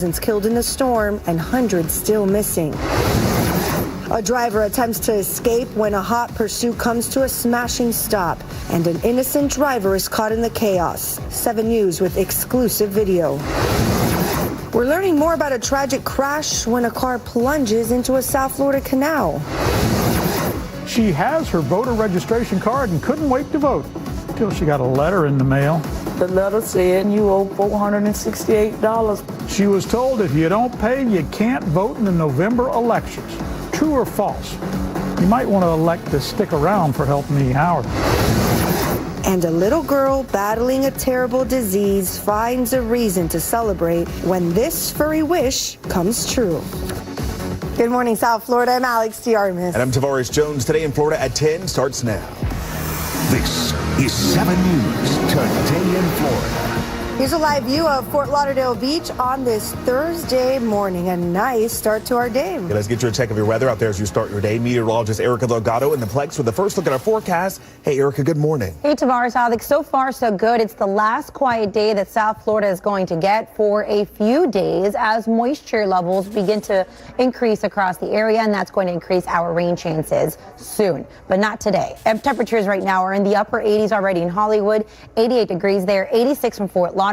Killed in the storm and hundreds still missing. A driver attempts to escape when a hot pursuit comes to a smashing stop, and an innocent driver is caught in the chaos. 7 News with exclusive video. We're learning more about a tragic crash when a car plunges into a South Florida canal. She has her voter registration card and couldn't wait to vote until she got a letter in the mail. The letter said you owe $468. She was told if you don't pay, you can't vote in the November elections. True or false? You might want to elect to stick around for Help Me Howard. And a little girl battling a terrible disease finds a reason to celebrate when this furry wish comes true. Good morning, South Florida. I'm Alex Diarmas. And I'm Tavares Jones. Today in Florida at 10 starts now. This is 7 News Today in Florida. Here's a live view of Fort Lauderdale Beach on this Thursday morning. A nice start to our day. Yeah, let's get you a check of your weather out there as you start your day. Meteorologist Erica Delgado in the Plex with the first look at our forecast. Hey, Erica, good morning. Hey, Tavares, Alex. So far, so good. It's the last quiet day that South Florida is going to get for a few days as moisture levels begin to increase across the area, and that's going to increase our rain chances soon, but not today. Temperatures right now are in the upper 80s already in Hollywood, 88 degrees there, 86 from Fort Lauderdale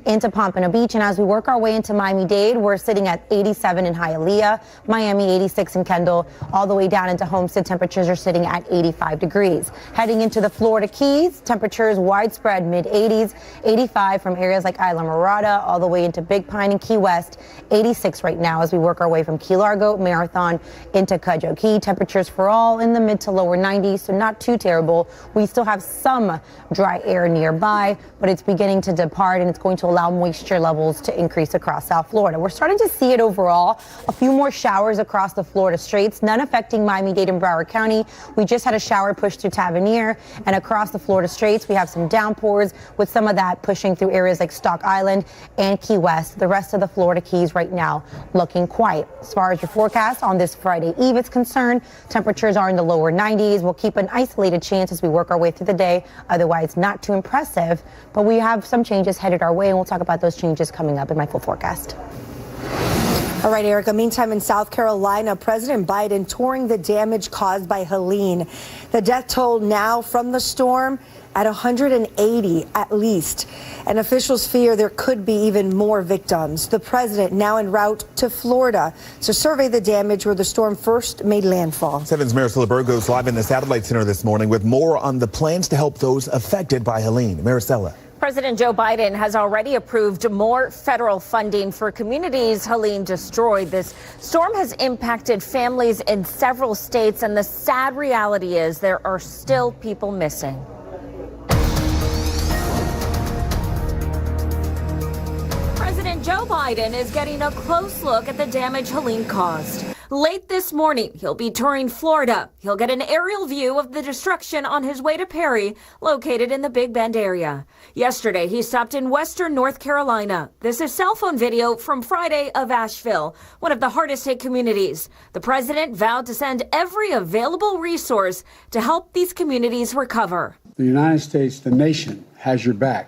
into Pompano Beach. And as we work our way into Miami-Dade, we're sitting at 87 in Hialeah, Miami 86 in Kendall, all the way down into Homestead. Temperatures are sitting at 85 degrees. Heading into the Florida Keys, temperatures widespread mid-80s, 85 from areas like Isla Mirada all the way into Big Pine and Key West, 86 right now as we work our way from Key Largo, Marathon into Cudjoe Key. Temperatures for all in the mid to lower 90s, so not too terrible. We still have some dry air nearby, but it's beginning to depart, and it's going to allow moisture levels to increase across South Florida. We're starting to see it overall. A few more showers across the Florida Straits, none affecting Miami-Dade and Broward County. We just had a shower push through Tavernier, and across the Florida Straits, we have some downpours with some of that pushing through areas like Stock Island and Key West. The rest of the Florida Keys right now looking quiet. As far as your forecast on this Friday Eve is concerned, temperatures are in the lower 90s. We'll keep an isolated chance as we work our way through the day. Otherwise, not too impressive, but we have some changes headed our way, and we'll talk about those changes coming up in my full forecast. All right, Erica. Meantime, in South Carolina, President Biden touring the damage caused by Helene. The death toll now from the storm at 180 at least. And officials fear there could be even more victims. The president now en route to Florida to survey the damage where the storm first made landfall. 7's Maricela Burgos live in the Satellite Center this morning with more on the plans to help those affected by Helene. Maricela. President Joe Biden has already approved more federal funding for communities Helene destroyed. This storm has impacted families in several states, and the sad reality is there are still people missing. President Joe Biden is getting a close look at the damage Helene caused. Late this morning, he'll be touring Florida. He'll get an aerial view of the destruction on his way to Perry, located in the Big Bend area. Yesterday, he stopped in western North Carolina. This is cell phone video from Friday of Asheville, one of the hardest hit communities. The president vowed to send every available resource to help these communities recover. The United States, the nation, has your back.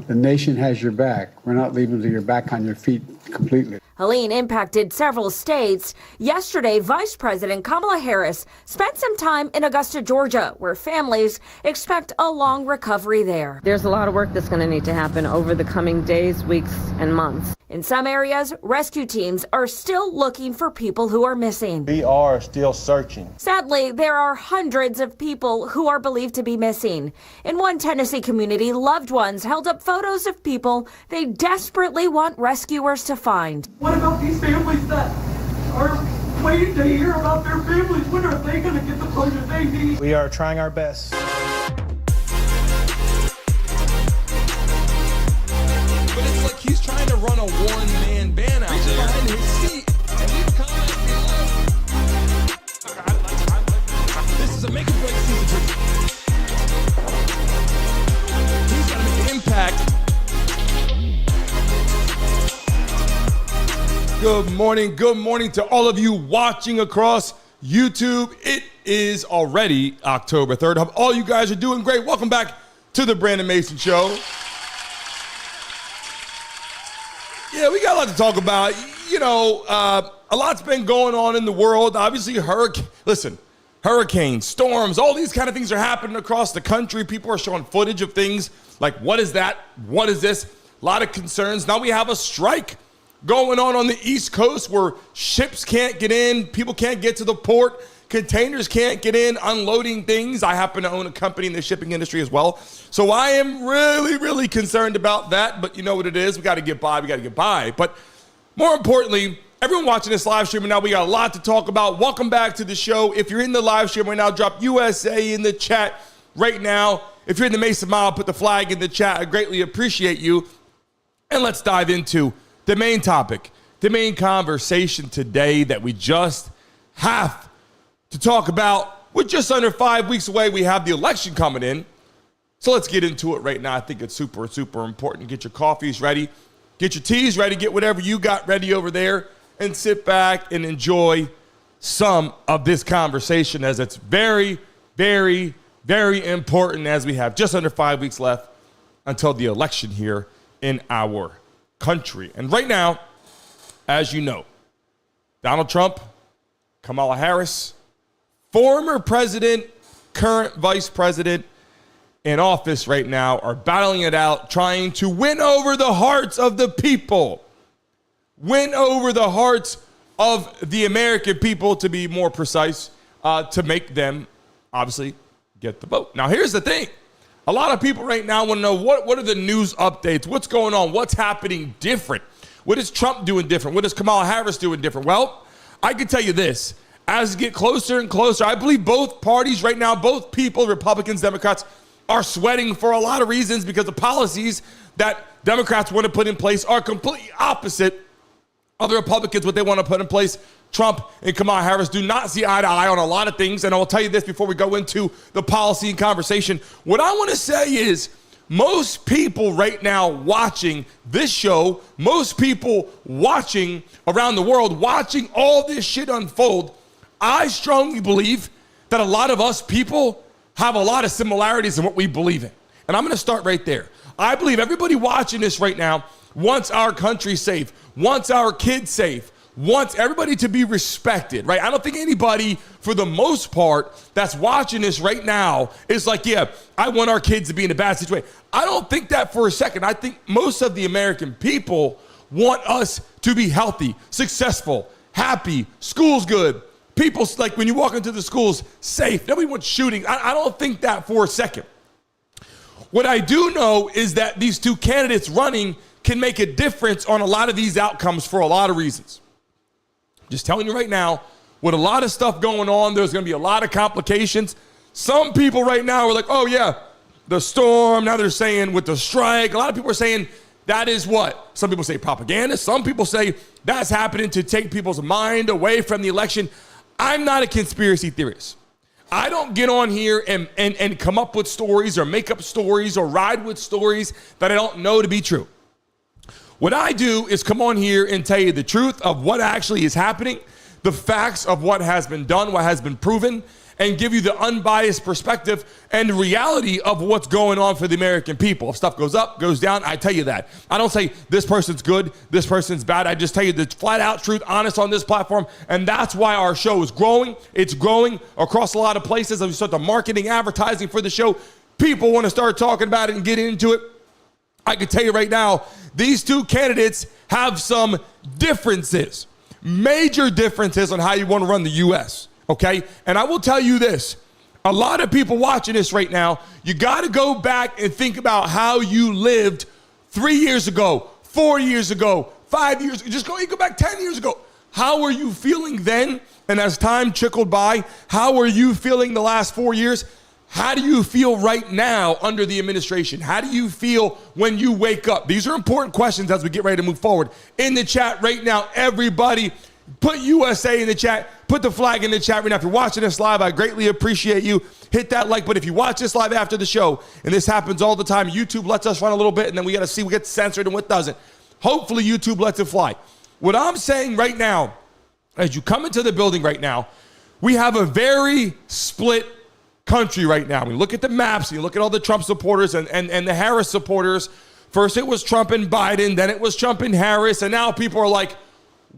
The nation has your back. We're not leaving until you're back on your feet completely. Helene impacted several states. Yesterday, Vice President Kamala Harris spent some time in Augusta, Georgia, where families expect a long recovery there. There's a lot of work that's going to need to happen over the coming days, weeks, and months. In some areas, rescue teams are still looking for people who are missing. We are still searching. Sadly, there are hundreds of people who are believed to be missing. In one Tennessee community, loved ones held up photos of people they desperately want rescuers to find. What about these families that are waiting to hear about their families? When are they going to get the closure they need? We are trying our best. But it's like he's trying to run a one-man band out there. Behind his seat. And leave a comment below. This is a make or break season. He's got to make an impact. Good morning to all of you watching across YouTube. It is already October 3rd. Hope all you guys are doing great. Welcome back to the Brandon Mason Show. Yeah, we got a lot to talk about. You know, a lot's been going on in the world. Obviously, hurricanes, storms, all these kind of things are happening across the country. People are showing footage of things like, what is that? What is this? A lot of concerns. Now we have a strike going on the East Coast where ships can't get in, people can't get to the port, containers can't get in, unloading things. I happen to own a company in the shipping industry as well. So I am really, really concerned about that. But you know what it is? We got to get by. But more importantly, everyone watching this live stream right now, we got a lot to talk about. Welcome back to the show. If you're in the live stream right now, drop USA in the chat right now. If you're in the Mason Mile, put the flag in the chat. I greatly appreciate you. And let's dive into the main topic, the main conversation today that we just have to talk about. We're just under 5 weeks away. We have the election coming in. So let's get into it right now. I think it's super, super important. Get your coffees ready. Get your teas ready. Get whatever you got ready over there and sit back and enjoy some of this conversation, as it's very, very, very important, as we have just under 5 weeks left until the election here in our country. And right now, as you know, Donald Trump, Kamala Harris, former president, current vice president in office right now, are battling it out, trying to win over the hearts of the people. Win over the hearts of the American people, to be more precise, to make them, obviously, get the vote. Now, here's the thing. A lot of people right now want to know what are the news updates? What's going on? What's happening different? What is Trump doing different? What is Kamala Harris doing different? Well, I can tell you this. As we get closer and closer, I believe both parties right now, both people, Republicans, Democrats, are sweating for a lot of reasons, because the policies that Democrats want to put in place are completely opposite of the Republicans, what they want to put in place. Trump and Kamala Harris do not see eye to eye on a lot of things. And I will tell you this before we go into the policy and conversation. What I want to say is, most people right now watching this show, most people watching around the world, watching all this shit unfold, I strongly believe that a lot of us people have a lot of similarities in what we believe in. And I'm going to start right there. I believe everybody watching this right now wants our country safe, wants our kids safe, wants everybody to be respected, right? I don't think anybody, for the most part, that's watching this right now is like, yeah, I want our kids to be in a bad situation. I don't think that for a second. I think most of the American people want us to be healthy, successful, happy, schools good, people, like when you walk into the schools, safe. Nobody wants shooting. I don't think that for a second. What I do know is that these two candidates running can make a difference on a lot of these outcomes for a lot of reasons. Just telling you right now, with a lot of stuff going on, there's going to be a lot of complications. Some people right now are like, oh yeah, the storm. Now they're saying with the strike. A lot of people are saying that is what? Some people say propaganda. Some people say that's happening to take people's mind away from the election. I'm not a conspiracy theorist. I don't get on here and come up with stories or make up stories or ride with stories that I don't know to be true. What I do is come on here and tell you the truth of what actually is happening, the facts of what has been done, what has been proven, and give you the unbiased perspective and reality of what's going on for the American people. If stuff goes up, goes down, I tell you that. I don't say this person's good, this person's bad. I just tell you the flat out truth, honest on this platform. And that's why our show is growing. It's growing across a lot of places. As we start the marketing, advertising for the show, people want to start talking about it and get into it. I can tell you right now, these two candidates have some differences, major differences on how you want to run the U.S., okay? And I will tell you this, a lot of people watching this right now, you got to go back and think about how you lived 3 years ago, 4 years ago, 5 years ago, you go back 10 years ago. How were you feeling then? And as time trickled by, how were you feeling the last 4 years? How do you feel right now under the administration? How do you feel when you wake up? These are important questions as we get ready to move forward. In the chat right now, everybody, put USA in the chat. Put the flag in the chat right now. If you're watching this live, I greatly appreciate you. Hit that like button. If you watch this live after the show, and this happens all the time, YouTube lets us run a little bit, and then we got to see what gets censored and what doesn't. Hopefully, YouTube lets it fly. What I'm saying right now, as you come into the building right now, we have a very split country right now. We look at the maps, and you look at all the Trump supporters and the Harris supporters First it was Trump and Biden, then it was Trump and Harris, and now people are like,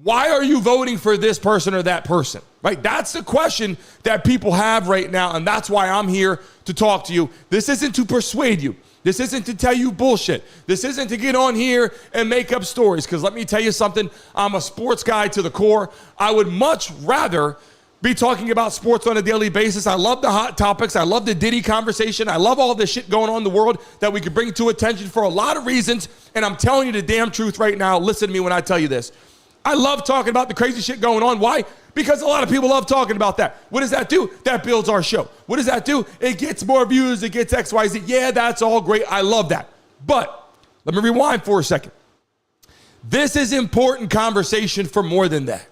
why are you voting for this person or that person? Right? That's the question that people have right now, and that's why I'm here to talk to you. This isn't to persuade you. This isn't to tell you bullshit. This isn't to get on here and make up stories, because let me tell you something, I'm a sports guy to the core. I would much rather be talking about sports on a daily basis. I love the hot topics. I love the Diddy conversation. I love all this shit going on in the world that we could bring to attention for a lot of reasons, and I'm telling you the damn truth right now. Listen to me when I tell you this. I love talking about the crazy shit going on. Why? Because a lot of people love talking about that. What does that do? That builds our show. What does that do? It gets more views. It gets XYZ. Yeah, that's all great. I love that. But let me rewind for a second. This is important conversation for more than that.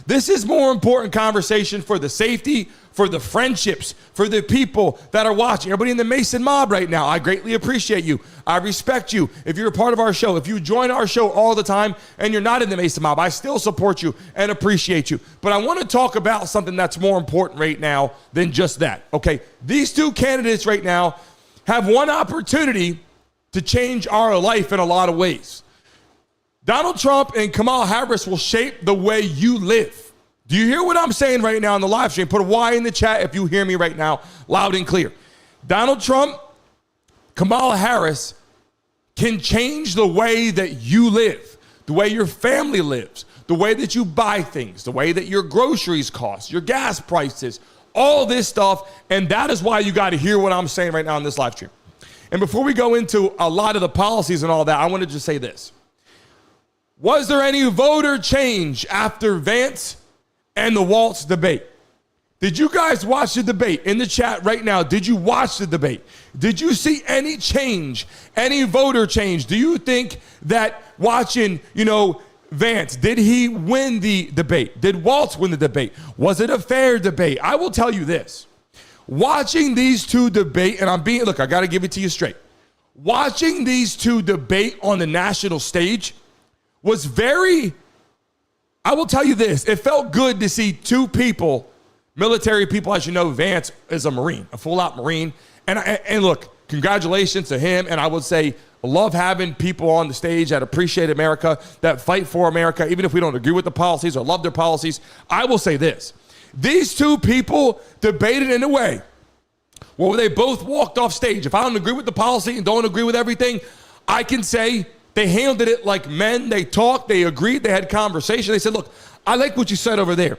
This is more important conversation for the safety, for the friendships, for the people that are watching. Everybody in the Mason mob right now, I greatly appreciate you. I respect you. If you're a part of our show, if you join our show all the time and you're not in the Mason mob, I still support you and appreciate you. But I want to talk about something that's more important right now than just that, okay? These two candidates right now have one opportunity to change our life in a lot of ways. Donald Trump and Kamala Harris will shape the way you live. Do you hear what I'm saying right now in the live stream? Put a Y in the chat if you hear me right now, loud and clear. Donald Trump, Kamala Harris can change the way that you live, the way your family lives, the way that you buy things, the way that your groceries cost, your gas prices, all this stuff. And that is why you got to hear what I'm saying right now in this live stream. And before we go into a lot of the policies and all that, I want to just say this. Was there any voter change after Vance and the Walz debate? Did you guys watch the debate? In the chat right now, did you watch the debate? Did you see any change, any voter change? Do you think that watching, Vance, did he win the debate? Did Walz win the debate? Was it a fair debate? I will tell you this. Watching these two debate, and I got to give it to you straight. Watching these two debate on the national stage was I will tell you this, it felt good to see two people, military people. As you know, Vance is a Marine, a full-out Marine. And look, congratulations to him. And I would say, I love having people on the stage that appreciate America, that fight for America, even if we don't agree with the policies or love their policies. I will say this, these two people debated in a way where they both walked off stage. If I don't agree with the policy and don't agree with everything, I can say, they handled it like men. They talked, they agreed, they had conversation. They said, look, I like what you said over there.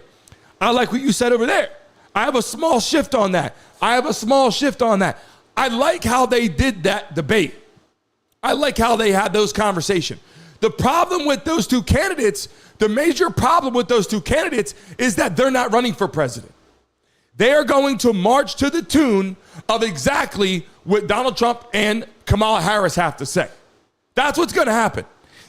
I like what you said over there. I have a small shift on that. I have a small shift on that. I like how they did that debate. I like how they had those conversations. The problem with those two candidates, the major problem with those two candidates is that they're not running for president. They are going to march to the tune of exactly what Donald Trump and Kamala Harris have to say. That's what's going to happen.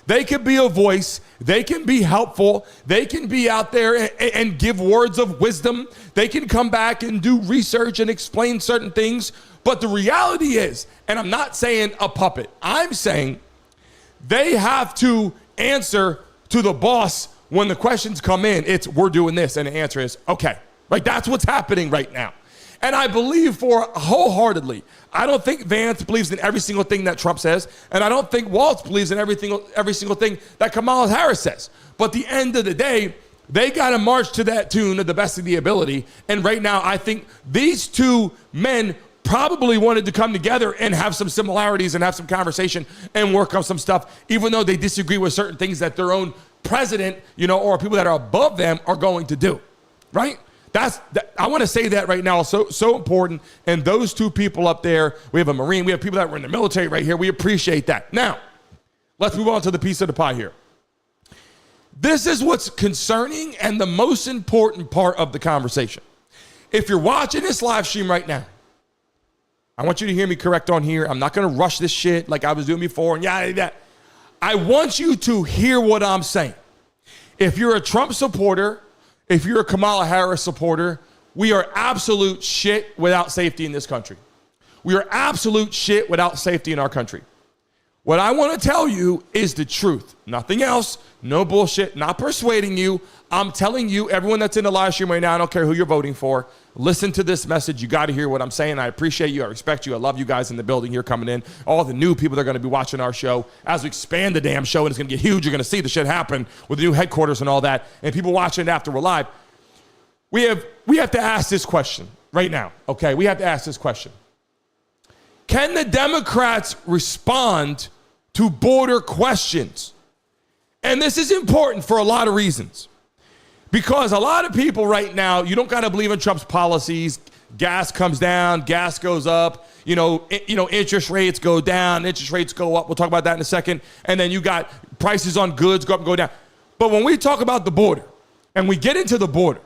They can be a voice. They can be helpful. They can be out there and give words of wisdom. They can come back and do research and explain certain things. But the reality is, and I'm not saying a puppet, I'm saying they have to answer to the boss when the questions come in. It's, we're doing this. And the answer is, okay. Like, that's what's happening right now. And I believe wholeheartedly, I don't think Vance believes in every single thing that Trump says, and I don't think Walz believes in every single thing that Kamala Harris says. But at the end of the day, they got to march to that tune of the best of the ability. And right now, I think these two men probably wanted to come together and have some similarities and have some conversation and work on some stuff, even though they disagree with certain things that their own president, or people that are above them are going to do, right? I want to say that right now, so important. And those two people up there, we have a Marine, we have people that were in the military right here. We appreciate that. Now, let's move on to the piece of the pie here. This is what's concerning and the most important part of the conversation. If you're watching this live stream right now, I want you to hear me correct on here. I'm not going to rush this shit like I was doing before. And I want you to hear what I'm saying. If you're a Trump supporter, if you're a Kamala Harris supporter, we are absolute shit without safety in this country. We are absolute shit without safety in our country. What I want to tell you is the truth. Nothing else. No bullshit. Not persuading you. I'm telling you, everyone that's in the live stream right now, I don't care who you're voting for, listen to this message. You got to hear what I'm saying. I appreciate you. I respect you. I love you guys in the building here coming in. All the new people that are going to be watching our show. As we expand the damn show and it's going to get huge, you're going to see the shit happen with the new headquarters and all that. And people watching it after we're live. We have to ask this question right now, okay? We have to ask this question. Can the Democrats respond to border questions? And this is important for a lot of reasons. Because a lot of people right now, you don't gotta believe in Trump's policies. Gas comes down, gas goes up, interest rates go down, interest rates go up. We'll talk about that in a second. And then you got prices on goods go up and go down. But when we talk about the border and we get into the border,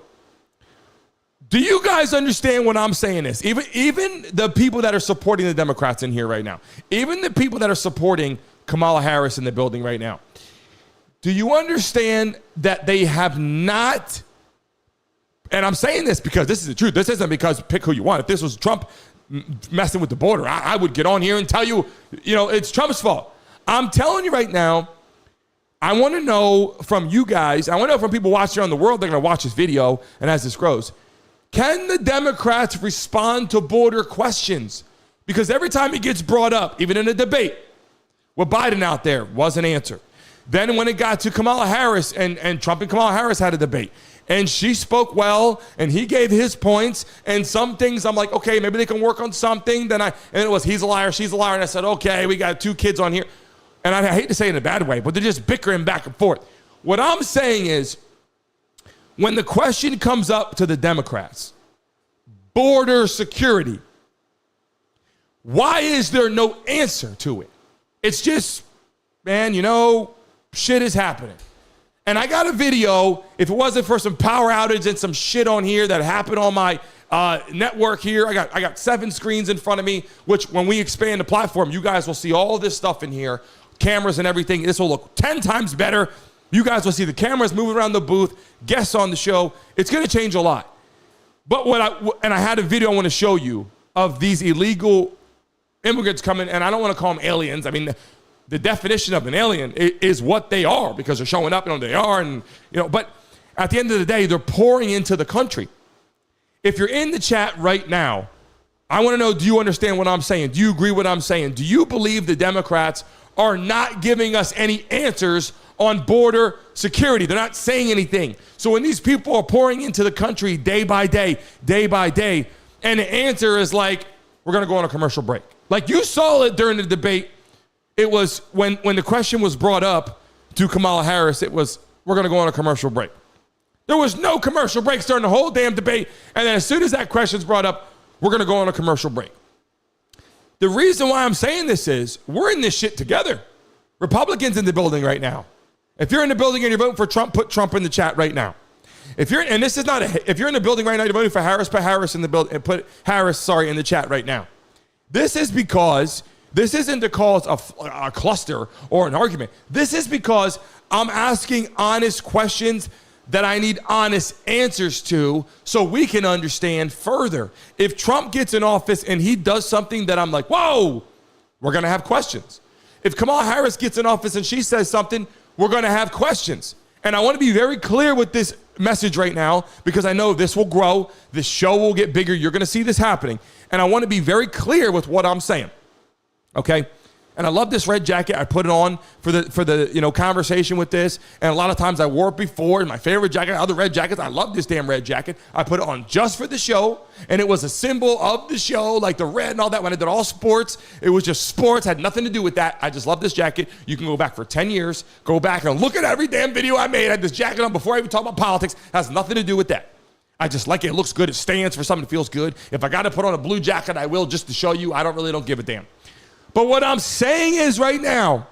do you guys understand what I'm saying is? Even the people that are supporting the Democrats in here right now, even the people that are supporting Kamala Harris in the building right now, do you understand that they have not, and I'm saying this because this is the truth. This isn't because pick who you want. If this was Trump messing with the border, I would get on here and tell you, it's Trump's fault. I'm telling you right now, I want to know from you guys, I want to know from people watching around the world, they're going to watch this video, and as this grows, can the Democrats respond to border questions? Because every time it gets brought up, even in a debate with Biden out there, wasn't answered. Then when it got to Kamala Harris, and Trump and Kamala Harris had a debate, and she spoke well, and he gave his points, and some things I'm like, okay, maybe they can work on something. And it was, he's a liar, she's a liar, and I said, okay, we got 2 kids on here. And I hate to say it in a bad way, but they're just bickering back and forth. What I'm saying is, when the question comes up to the Democrats, border security, why is there no answer to it? It's just, man, shit is happening. And I got a video, if it wasn't for some power outage and some shit on here that happened on my network here, I got 7 screens in front of me, which when we expand the platform, you guys will see all this stuff in here, cameras and everything. This will look 10 times better. You guys will see the cameras moving around the booth, guests on the show. It's going to change a lot. But I had a video I want to show you of these illegal immigrants coming, and I don't want to call them aliens. I mean, the definition of an alien is what they are, because they're showing up, they are, and but at the end of the day, they're pouring into the country. If you're in the chat right now, I want to know, do you understand what I'm saying? Do you agree with what I'm saying? Do you believe the Democrats are not giving us any answers on border security? They're not saying anything. So when these people are pouring into the country day by day, and the answer is like, we're going to go on a commercial break. Like you saw it during the debate. It was when the question was brought up to Kamala Harris, it was, we're going to go on a commercial break. There was no commercial breaks during the whole damn debate. And then as soon as that question's brought up, we're going to go on a commercial break. The reason why I'm saying this is we're in this shit together. Republicans in the building right now. If you're in the building and you're voting for Trump, put Trump in the chat right now. If you're in the building right now, you're voting for Harris, put Harris in the building, and put Harris, in the chat right now. This is because this isn't to cause a cluster or an argument. This is because I'm asking honest questions that I need honest answers to so we can understand further. If Trump gets in office and he does something that I'm like, whoa, we're going to have questions. If Kamala Harris gets in office and she says something, we're going to have questions. And I want to be very clear with this message right now, because I know this will grow. This show will get bigger. You're going to see this happening. And I want to be very clear with what I'm saying. Okay? And I love this red jacket. I put it on for the conversation with this. And a lot of times I wore it before. And my favorite jacket, other red jackets. I love this damn red jacket. I put it on just for the show. And it was a symbol of the show, like the red and all that. When I did all sports, it was just sports. Had nothing to do with that. I just love this jacket. You can go back for 10 years. Go back and look at every damn video I made. I had this jacket on before I even talk about politics. Has nothing to do with that. I just like it. It looks good. It stands for something that feels good. If I got to put on a blue jacket, I will, just to show you. I don't give a damn. But what I'm saying is right now,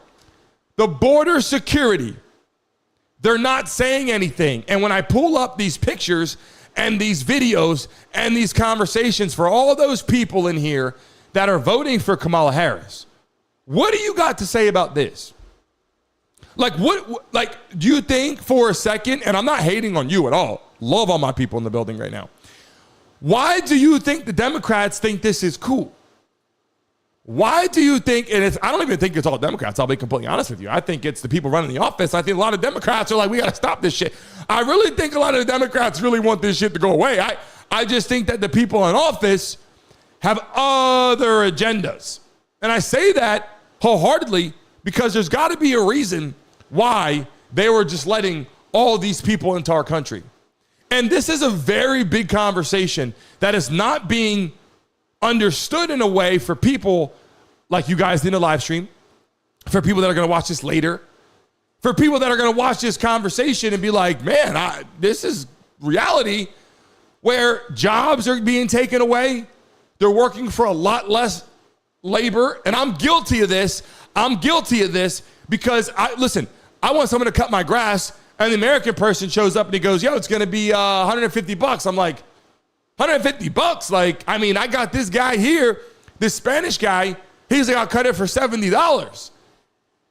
the border security, they're not saying anything. And when I pull up these pictures and these videos and these conversations for all those people in here that are voting for Kamala Harris, what do you got to say about this? Do you think for a second, and I'm not hating on you at all, love all my people in the building right now. Why do you think the Democrats think this is cool? Why do you think, and I don't even think it's all Democrats, I'll be completely honest with you. I think it's the people running the office. I think a lot of Democrats are like, we got to stop this shit. I really think a lot of the Democrats really want this shit to go away. I just think that the people in office have other agendas. And I say that wholeheartedly because there's got to be a reason why they were just letting all these people into our country. And this is a very big conversation that is not being understood in a way for people like you guys in the live stream, for people that are going to watch this later, for people that are going to watch this conversation and be like, man, this is reality where jobs are being taken away. They're working for a lot less labor. And I'm guilty of this. Because I want someone to cut my grass and the American person shows up and he goes, yo, it's going to be $150. I'm like, $150? Like, I mean, I got this guy here, this Spanish guy, he's like, I'll cut it for $70.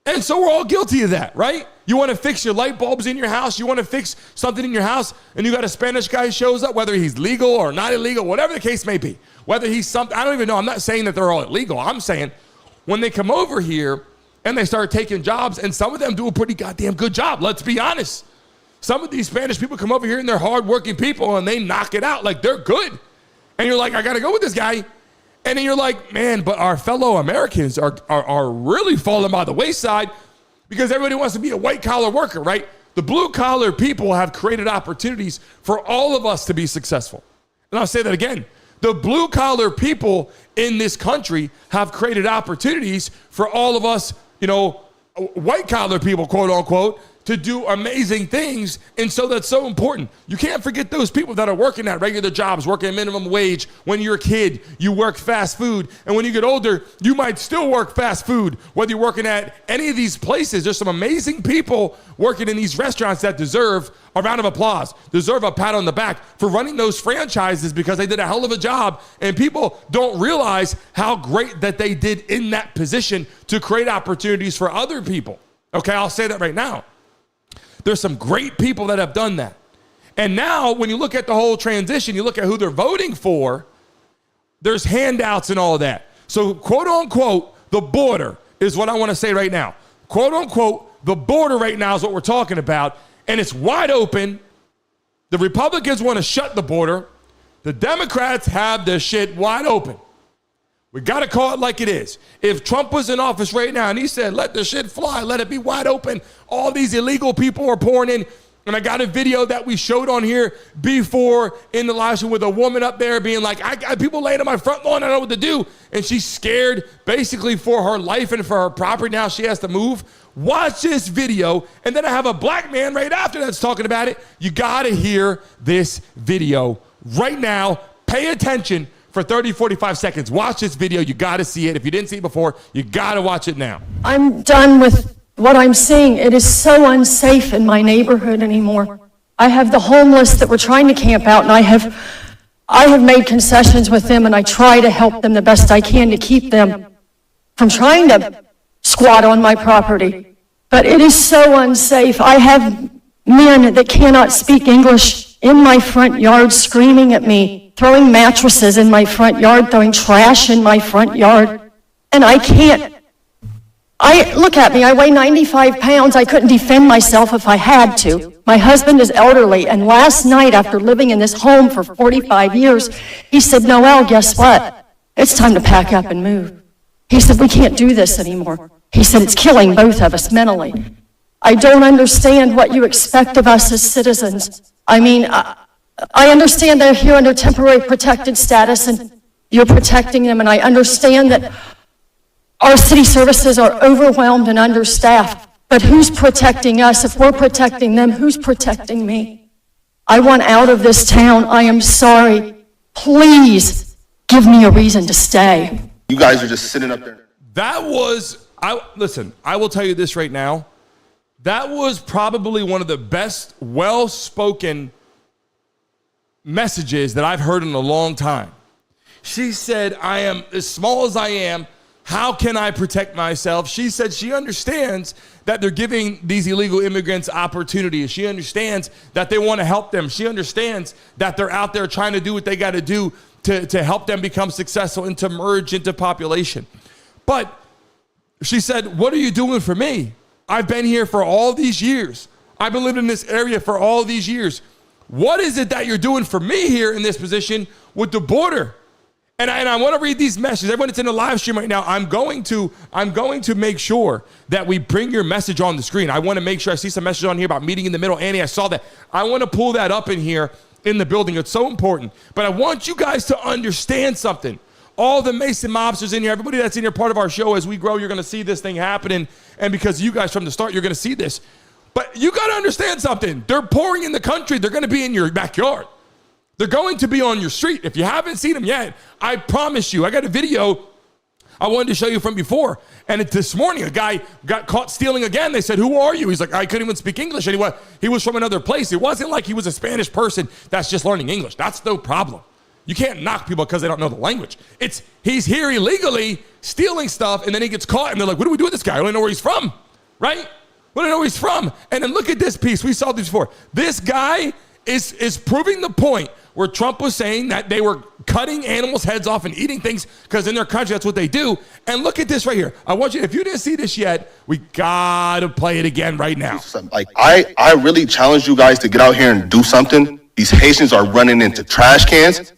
And so we're all guilty of that, right? You want to fix your light bulbs in your house, you want to fix something in your house, and you got a Spanish guy who shows up, whether he's legal or not illegal, whatever the case may be. Whether he's something, I don't even know. I'm not saying that they're all illegal. I'm saying when they come over here and they start taking jobs, and some of them do a pretty goddamn good job, let's be honest. Some of these Spanish people come over here and they're hardworking people and they knock it out. Like, they're good. And you're like, I got to go with this guy. And then you're like, man, but our fellow Americans are really falling by the wayside because everybody wants to be a white collar worker, right? The blue collar people have created opportunities for all of us to be successful. And I'll say that again. The blue collar people in this country have created opportunities for all of us, white collar people, quote unquote, to do amazing things. And so that's so important. You can't forget those people that are working at regular jobs, working minimum wage. When you're a kid, you work fast food. And when you get older, you might still work fast food. Whether you're working at any of these places, there's some amazing people working in these restaurants that deserve a round of applause, deserve a pat on the back for running those franchises because they did a hell of a job. And people don't realize how great that they did in that position to create opportunities for other people. Okay, I'll say that right now. There's some great people that have done that. And now when you look at the whole transition, you look at who they're voting for, there's handouts and all that. So quote unquote, the border is what I want to say right now. Quote unquote, the border right now is what we're talking about. And it's wide open. The Republicans want to shut the border. The Democrats have the shit wide open. We got to call it like it is. If Trump was in office right now and he said, let the shit fly, let it be wide open, all these illegal people are pouring in. And I got a video that we showed on here before in the live stream with a woman up there being like, I got people laying on my front lawn, I don't know what to do. And she's scared basically for her life and for her property. Now she has to move. Watch this video. And then I have a black man right after that's talking about it. You got to hear this video right now. Pay attention. For 30, 45 seconds. Watch this video. You got to see it. If you didn't see it before, you got to watch it now. I'm done with what I'm seeing. It is so unsafe in my neighborhood anymore. I have the homeless that were trying to camp out, and I have made concessions with them, and I try to help them the best I can to keep them from trying to squat on my property. But it is so unsafe. I have men that cannot speak English in my front yard screaming at me, throwing mattresses in my front yard, throwing trash in my front yard. And I can't, look at me, I weigh 95 pounds. I couldn't defend myself if I had to. My husband is elderly, and last night after living in this home for 45 years, he said, Noelle, guess what? It's time to pack up and move. He said, we can't do this anymore. He said, it's killing both of us mentally. I don't understand what you expect of us as citizens. I mean, I understand they're here under temporary protected status and you're protecting them, and I understand that our city services are overwhelmed and understaffed, but who's protecting us? If we're protecting them, who's protecting me? I want out of this town. I am sorry. Please give me a reason to stay. You guys are just sitting up there. Listen, I will tell you this right now. That was probably one of the best, well-spoken messages that I've heard in a long time. She said, I am as small as I am. How can I protect myself? She said she understands that they're giving these illegal immigrants opportunities. She understands that they want to help them. She understands that they're out there trying to do what they got to do to help them become successful and to merge into population. But she said, what are you doing for me? I've been here for all these years. I've been living in this area for all these years. What is it that you're doing for me here in this position with the border? And I want to read these messages. Everyone that's in the live stream right now, I'm going to make sure that we bring your message on the screen. I want to make sure I see some messages on here about meeting in the middle. Annie, I saw that. I want to pull that up in here in the building. It's so important. But I want you guys to understand something. All the Mason mobsters in here, everybody that's in here, part of our show, as we grow, you're going to see this thing happening. And because you guys from the start, you're going to see this. But you got to understand something. They're pouring in the country. They're going to be in your backyard. They're going to be on your street. If you haven't seen them yet, I promise you, I got a video I wanted to show you from before. And this morning, a guy got caught stealing again. They said, who are you? He's like, I couldn't even speak English. And he was from another place. It wasn't like he was a Spanish person that's just learning English. That's no problem. You can't knock people because they don't know the language. He's here illegally stealing stuff, and then he gets caught, and they're like, what do we do with this guy? I don't know where he's from, right? We don't know where he's from. And then look at this piece. We saw this before. This guy is proving the point where Trump was saying that they were cutting animals' heads off and eating things because in their country, that's what they do. And look at this right here. I want you, if you didn't see this yet, we gotta play it again right now. Like, I really challenge you guys to get out here and do something. These Haitians are running into trash cans.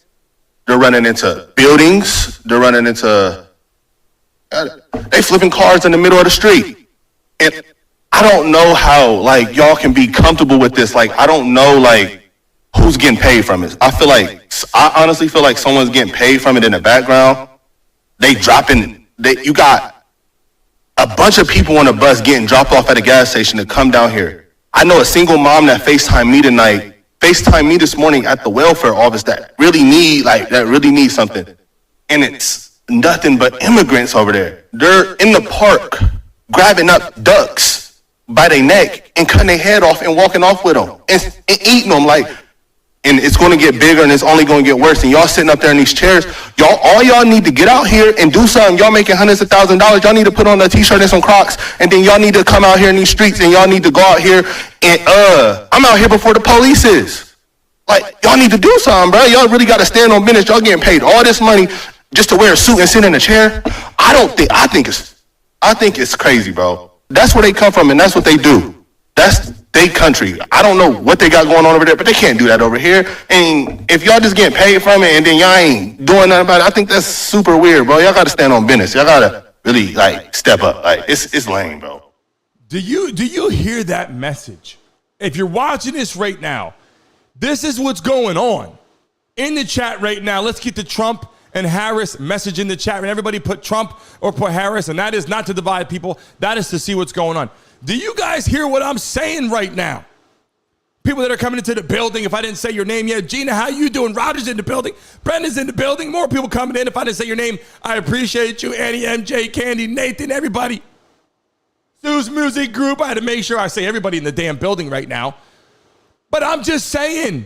They're running into buildings. They're running into, they flipping cars in the middle of the street. And I don't know how, like, y'all can be comfortable with this. Like, I don't know, like, who's getting paid from it. I honestly feel like someone's getting paid from it in the background. You got a bunch of people on a bus getting dropped off at a gas station to come down here. I know a single mom that FaceTimed me tonight, FaceTimed me this morning at the welfare office that really need something. And it's nothing but immigrants over there. They're in the park grabbing up ducks by their neck and cutting their head off and walking off with them and eating them, like, and it's going to get bigger and it's only going to get worse. And y'all sitting up there in these chairs, all y'all need to get out here and do something. Y'all making hundreds of thousands of dollars. Y'all need to put on a t-shirt and some Crocs, and then y'all need to come out here in these streets, and y'all need to go out here and I'm out here before the police is. Like, y'all need to do something, bro. Y'all really got to stand on business. Y'all getting paid all this money just to wear a suit and sit in a chair. I think it's crazy, bro. That's where they come from, and that's what they do. That's their country. I don't know what they got going on over there, but they can't do that over here. And if y'all just getting paid from it and then y'all ain't doing nothing about it, I think that's super weird, bro. Y'all got to stand on business. Y'all got to really, like, step up. Like, it's lame, bro. Do you hear that message? If you're watching this right now, this is what's going on in the chat right now. Let's get the Trump and Harris message in the chat. And everybody put Trump or put Harris, and that is not to divide people. That is to see what's going on. Do you guys hear what I'm saying right now? People that are coming into the building, if I didn't say your name yet. Gina, how you doing? Roger's in the building. Brendan's in the building. More people coming in. If I didn't say your name, I appreciate you. Annie, MJ, Candy, Nathan, everybody. Sue's Music Group. I had to make sure I say everybody in the damn building right now. But I'm just saying,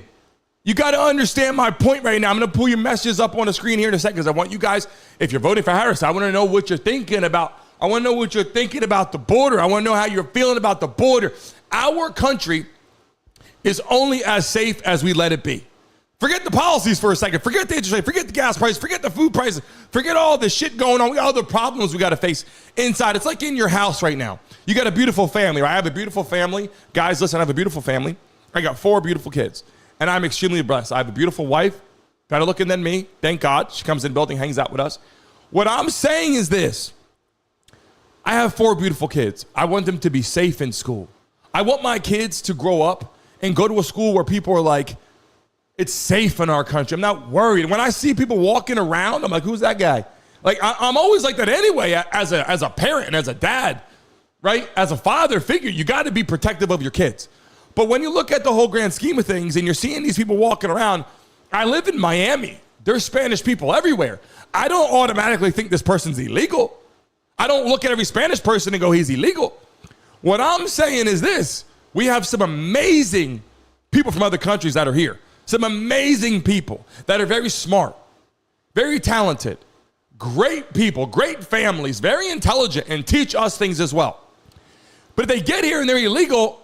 you got to understand my point right now. I'm going to pull your messages up on the screen here in a second because I want you guys, if you're voting for Harris, I want to know what you're thinking about. I want to know what you're thinking about the border. I want to know how you're feeling about the border. Our country is only as safe as we let it be. Forget the policies for a second. Forget the interest rate. Forget the gas price. Forget the food prices. Forget all the shit going on. We got other problems we got to face inside. It's like in your house right now. You got a beautiful family, right? I have a beautiful family. Guys, listen, I have a beautiful family. I got 4 beautiful kids, and I'm extremely blessed. I have a beautiful wife, better looking than me. Thank God. She comes in the building, hangs out with us. What I'm saying is this. I have 4 beautiful kids. I want them to be safe in school. I want my kids to grow up and go to a school where people are like, it's safe in our country. I'm not worried. When I see people walking around, I'm like, who's that guy? Like, I'm always like that anyway, as a parent and as a dad, right? As a father figure, you got to be protective of your kids. But when you look at the whole grand scheme of things and you're seeing these people walking around, I live in Miami. There's Spanish people everywhere. I don't automatically think this person's illegal. I don't look at every Spanish person and go, he's illegal. What I'm saying is this. We have some amazing people from other countries that are here. Some amazing people that are very smart, very talented, great people, great families, very intelligent, and teach us things as well. But if they get here and they're illegal,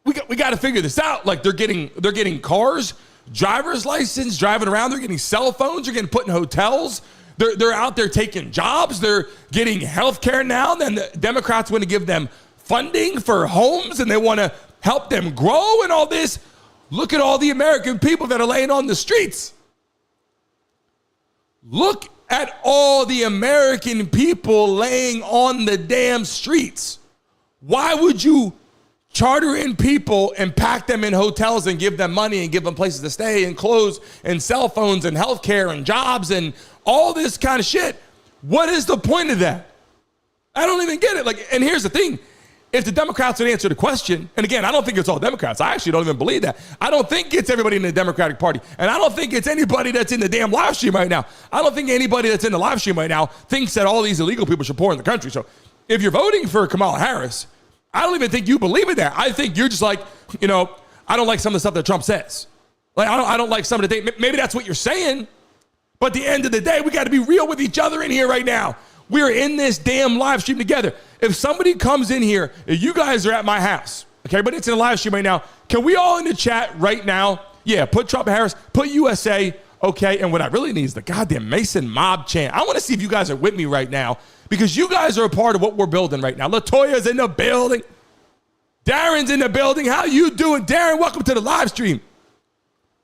we got to figure this out. Like they're getting cars, driver's license, driving around. They're getting cell phones. They're getting put in hotels. They're out there taking jobs. They're getting health care now. Then the Democrats want to give them funding for homes and they want to help them grow and all this. Look at all the American people that are laying on the streets. Look at all the American people laying on the damn streets. Why would you charter in people and pack them in hotels and give them money and give them places to stay and clothes and cell phones and healthcare and jobs and all this kind of shit? What is the point of that? I don't even get it. Like, and here's the thing. If the Democrats would answer the question, and again, I don't think it's all Democrats. I actually don't even believe that. I don't think it's everybody in the Democratic Party. And I don't think it's anybody that's in the damn live stream right now. I don't think anybody that's in the live stream right now thinks that all these illegal people should pour in the country. So if you're voting for Kamala Harris, I don't even think you believe in that. I think you're just like, you know, I don't like some of the stuff that Trump says. Like, I don't like some of the things. Maybe that's what you're saying. But at the end of the day, we got to be real with each other in here right now. We're in this damn live stream together. If somebody comes in here, if you guys are at my house, okay, but it's in a live stream right now, can we all in the chat right now, yeah, put Trump Harris, put USA, okay, and what I really need is the goddamn Mason mob chant. I want to see if you guys are with me right now because you guys are a part of what we're building right now. LaToya's in the building. Darren's in the building. How you doing, Darren? Welcome to the live stream.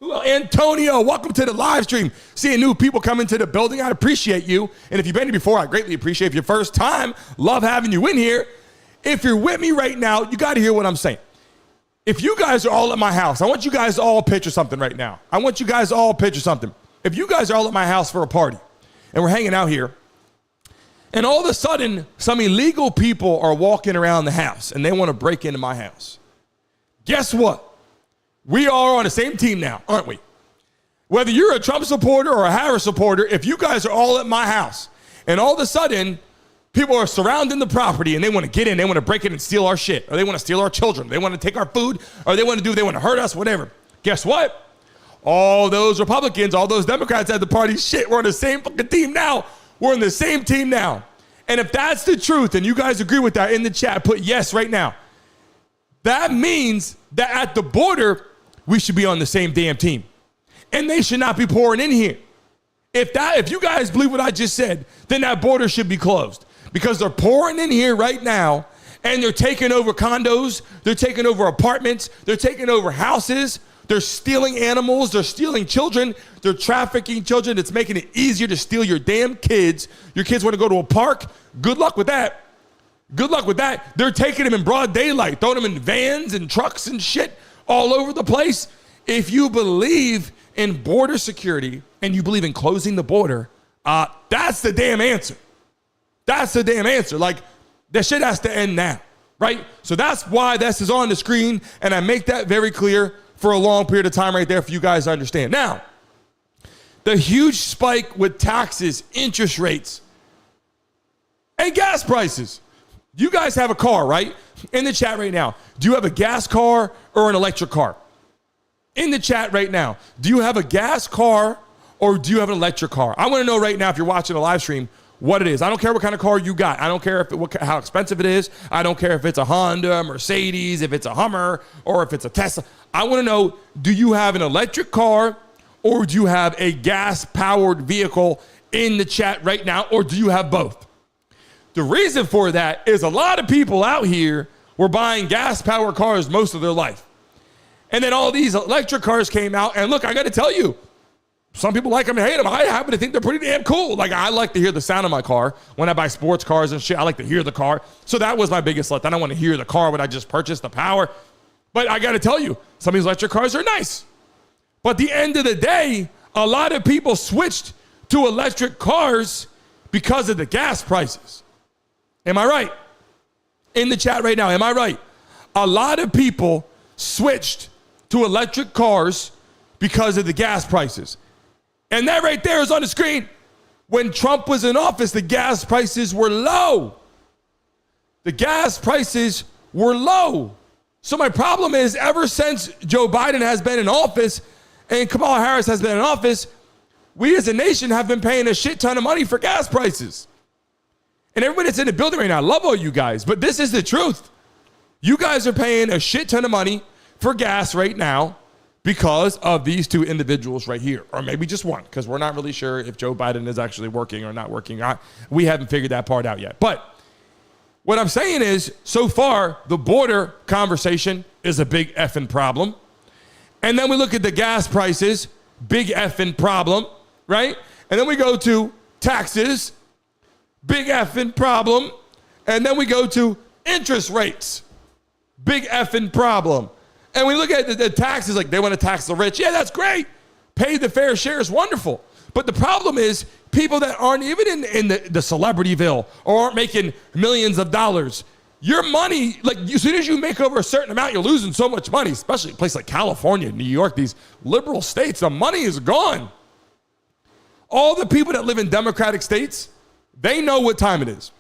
Well, Antonio, welcome to the live stream. Seeing new people come into the building, I appreciate you. And if you've been here before, I greatly appreciate it. If you're first time, love having you in here. If you're with me right now, you got to hear what I'm saying. If you guys are all at my house, I want you guys to all picture something right now. I want you guys to all picture something. If you guys are all at my house for a party and we're hanging out here, and all of a sudden, some illegal people are walking around the house and they want to break into my house. Guess what? We are on the same team now, aren't we? Whether you're a Trump supporter or a Harris supporter, if you guys are all at my house and all of a sudden people are surrounding the property and they want to get in, they want to break in and steal our shit, or they want to steal our children, they want to take our food, or they want to hurt us, whatever. Guess what? All those Republicans, all those Democrats at the party, shit, we're on the same fucking team now. We're on the same team now. And if that's the truth and you guys agree with that in the chat, put yes right now. That means that at the border, we should be on the same damn team. And they should not be pouring in here. If you guys believe what I just said, then that border should be closed. Because they're pouring in here right now and they're taking over condos, they're taking over apartments, they're taking over houses, they're stealing animals, they're stealing children, they're trafficking children. It's making it easier to steal your damn kids. Your kids want to go to a park? Good luck with that. Good luck with that. They're taking them in broad daylight, throwing them in vans and trucks and shit all over the place. If you believe in border security and you believe in closing the border, that's the damn answer. That's the damn answer. Like, that shit has to end now, right? So that's why this is on the screen, and I make that very clear for a long period of time right there for you guys to understand. Now, the huge spike with taxes, interest rates, and gas prices. You guys have a car, right? In the chat right now, do you have a gas car or an electric car? In the chat right now, do you have a gas car or do you have an electric car? I want to know right now, if you're watching a live stream, what it is. I don't care what kind of car you got. I don't care how expensive it is. I don't care if it's a Honda, Mercedes, if it's a Hummer, or if it's a Tesla. I want to know, do you have an electric car or do you have a gas-powered vehicle in the chat right now, or do you have both? The reason for that is a lot of people out here were buying gas-powered cars most of their life. And then all these electric cars came out, and look, I got to tell you, some people like them and hate them. I happen to think they're pretty damn cool. Like, I like to hear the sound of my car. When I buy sports cars and shit, I like to hear the car. So that was my biggest letdown. I want to hear the car when I just purchased the power. But I got to tell you, some of these electric cars are nice. But at the end of the day, a lot of people switched to electric cars because of the gas prices. Am I right? In the chat right now, am I right? A lot of people switched to electric cars because of the gas prices. And that right there is on the screen. When Trump was in office, the gas prices were low. The gas prices were low. So my problem is, ever since Joe Biden has been in office and Kamala Harris has been in office, we as a nation have been paying a shit ton of money for gas prices. And everybody that's in the building right now, I love all you guys, but this is the truth. You guys are paying a shit ton of money for gas right now because of these two individuals right here, or maybe just one, because we're not really sure if Joe Biden is actually working or not working. We haven't figured that part out yet. But what I'm saying is, so far, the border conversation is a big effing problem. And then we look at the gas prices, big effing problem, right? And then we go to taxes, big effing problem. And then we go to interest rates, big effing problem. And we look at the taxes, like they want to tax the rich. Yeah, that's great. Pay the fair share is wonderful. But the problem is people that aren't even in the celebrityville or aren't making millions of dollars. Your money, like as soon as you make over a certain amount, you're losing so much money, especially in a place like California, New York, these liberal states, the money is gone. All the people that live in Democratic states, they know what time it is.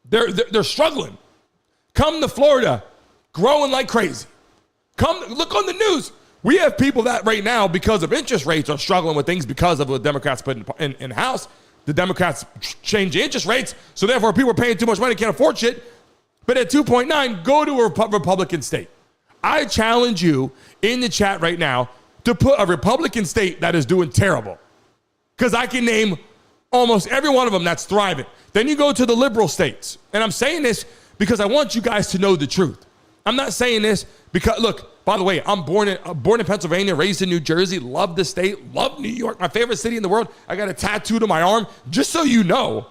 They're struggling. Come to Florida, growing like crazy. Come look on the news. We have people that right now, because of interest rates, are struggling with things because of what Democrats put in House. The Democrats change the interest rates, so therefore people are paying too much money, can't afford shit. But at 2.9, go to a Republican state. I challenge you in the chat right now to put a Republican state that is doing terrible, because I can name almost every one of them that's thriving. Then you go to the liberal states, and I'm saying this because I want you guys to know the truth. I'm not saying this because, look, by the way, I'm born in Pennsylvania, raised in New Jersey, love the state, love New York, my favorite city in the world. I got a tattoo to my arm. Just so you know,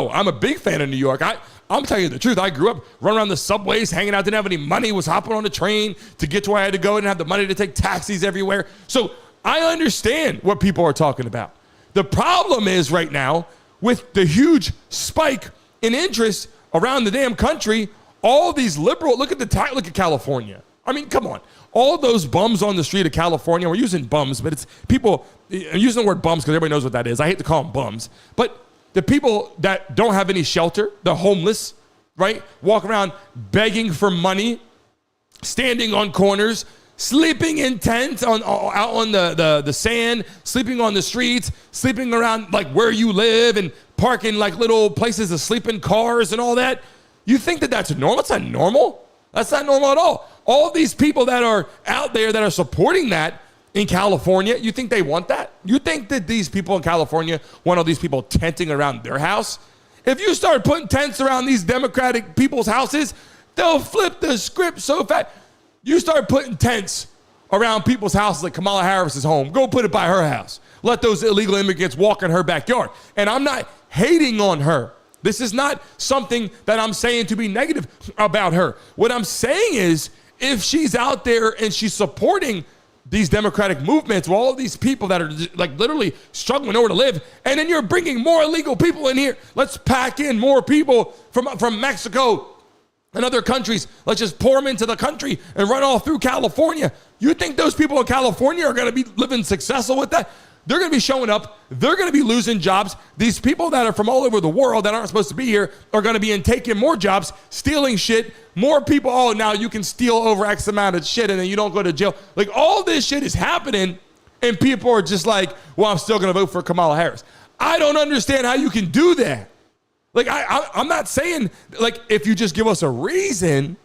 I'm a big fan of New York. I'm telling you the truth. I grew up running around the subways, hanging out, didn't have any money, was hopping on the train to get to where I had to go, didn't have the money to take taxis everywhere. So I understand what people are talking about. The problem is right now, with the huge spike in interest around the damn country, all these liberal, look at California. I mean, come on. All those bums on the street of California, we're using bums, but it's people, I'm using the word bums because everybody knows what that is. I hate to call them bums. But the people that don't have any shelter, the homeless, right? Walk around begging for money, standing on corners, sleeping in tents out on the sand, sleeping on the streets, sleeping around like where you live and parking like little places to sleep in cars and all that. You think that that's normal? That's not normal. That's not normal at all. All these people that are out there that are supporting that in California, you think they want that? You think that these people in California want all these people tenting around their house? If you start putting tents around these Democratic people's houses, they'll flip the script so fast. You start putting tents around people's houses like Kamala Harris's home. Go put it by her house. Let those illegal immigrants walk in her backyard. And I'm not hating on her. This is not something that I'm saying to be negative about her. What I'm saying is, if she's out there and she's supporting these Democratic movements, well, all of these people that are like literally struggling nowhere to live, and then you're bringing more illegal people in here. Let's pack in more people from Mexico and other countries. Let's just pour them into the country and run all through California. You think those people in California are going to be living successful with that? They're going to be showing up. They're going to be losing jobs. These people that are from all over the world that aren't supposed to be here are going to be taking more jobs, stealing shit. More people, oh, now you can steal over X amount of shit and then you don't go to jail. Like all this shit is happening and people are just like, well, I'm still going to vote for Kamala Harris. I don't understand how you can do that. Like I'm not saying like if you just give us a reason,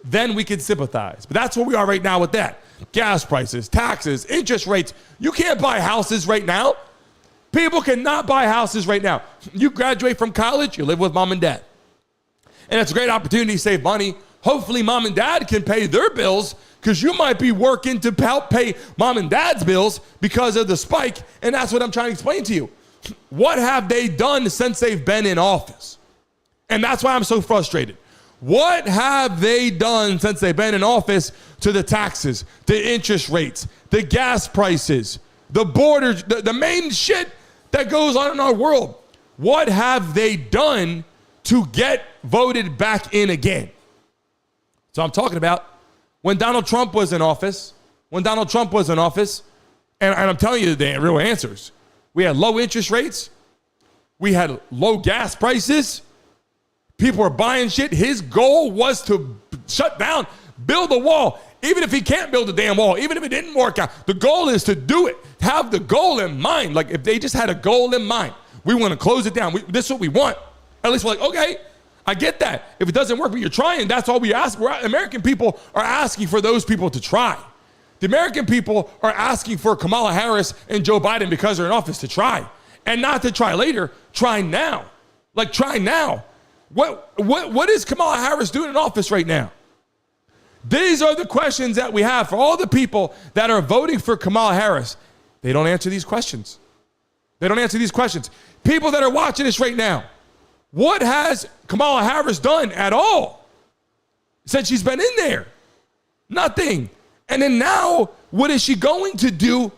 then we can sympathize. But that's where we are right now with that. Gas prices, taxes, interest rates. You can't buy houses right now. People cannot buy houses right now. You graduate from college, you live with mom and dad. And it's a great opportunity to save money. Hopefully mom and dad can pay their bills because you might be working to help pay mom and dad's bills because of the spike. And that's what I'm trying to explain to you. What have they done since they've been in office? And that's why I'm so frustrated. What have they done since they've been in office to the taxes, the interest rates, the gas prices, the borders, the main shit that goes on in our world? What have they done to get voted back in again? So I'm talking about when Donald Trump was in office, and I'm telling you the real answers. We had low interest rates. We had low gas prices. People were buying shit. His goal was to shut down, build a wall. Even if he can't build a damn wall, even if it didn't work out, the goal is to do it. Have the goal in mind. Like if they just had a goal in mind, we want to close it down. This is what we want. At least we're like, okay, I get that. If it doesn't work, but you're trying, that's all we ask. American people are asking for those people to try. The American people are asking for Kamala Harris and Joe Biden because they're in office to try. And not to try later, try now. Like, try now. What is Kamala Harris doing in office right now? These are the questions that we have for all the people that are voting for Kamala Harris. They don't answer these questions. They don't answer these questions. People that are watching this right now, what has Kamala Harris done at all since she's been in there? Nothing. And then now, what is she going to do?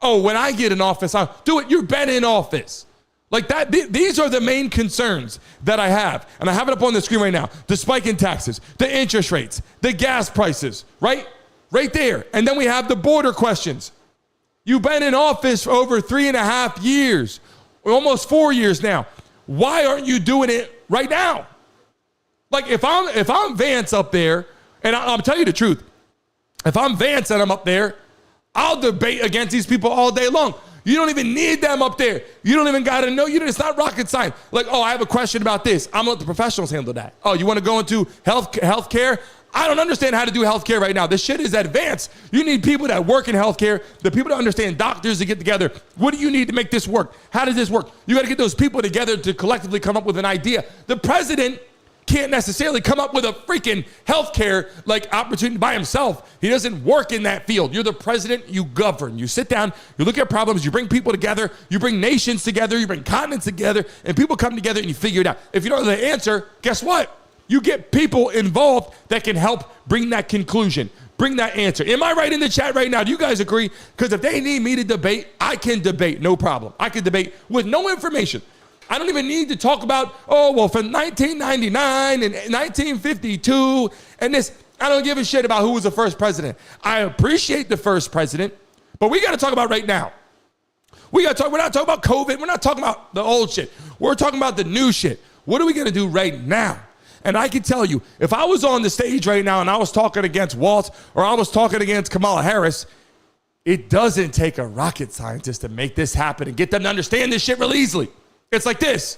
Oh, when I get in office, I'll do it. You've been in office. Like that, these are the main concerns that I have. And I have it up on the screen right now. The spike in taxes, the interest rates, the gas prices, right? Right there. And then we have the border questions. You've been in office for over 3.5 years, almost 4 years now. Why aren't you doing it right now? Like if I'm Vance up there, and I'll tell you the truth, if I'm Vance and I'm up there, I'll debate against these people all day long. You don't even need them up there. You don't even got to know. It's not rocket science. Like, oh, I have a question about this. I'm going to let the professionals handle that. Oh, you want to go into healthcare? I don't understand how to do healthcare right now. This shit is advanced. You need people that work in healthcare, the people that understand doctors to get together. What do you need to make this work? How does this work? You got to get those people together to collectively come up with an idea. The president can't necessarily come up with a freaking healthcare like opportunity by himself. He doesn't work in that field. You're the president, you govern. You sit down, you look at problems, you bring people together, you bring nations together, you bring continents together, and people come together and you figure it out. If you don't know the answer, guess what? You get people involved that can help bring that conclusion, bring that answer. Am I right in the chat right now? Do you guys agree? Because if they need me to debate, I can debate, no problem. I can debate with no information. I don't even need to talk about, oh, well, from 1999 and 1952 and this. I don't give a shit about who was the first president. I appreciate the first president, but we got to talk about right now. We're not talking about COVID. We're not talking about the old shit. We're talking about the new shit. What are we going to do right now? And I can tell you, if I was on the stage right now and I was talking against Walz or I was talking against Kamala Harris, it doesn't take a rocket scientist to make this happen and get them to understand this shit real easily. It's like this.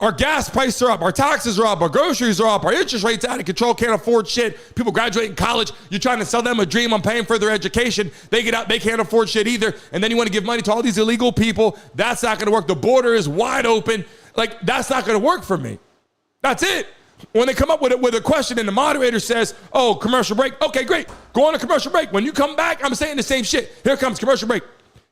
Our gas prices are up. Our taxes are up. Our groceries are up. Our interest rates out of control. Can't afford shit. People graduating college. You're trying to sell them a dream on paying for their education. They get out. They can't afford shit either. And then you want to give money to all these illegal people. That's not going to work. The border is wide open. Like, that's not going to work for me. That's it. When they come up with a question and the moderator says, oh, commercial break. Okay, great. Go on a commercial break. When you come back, I'm saying the same shit. Here comes commercial break.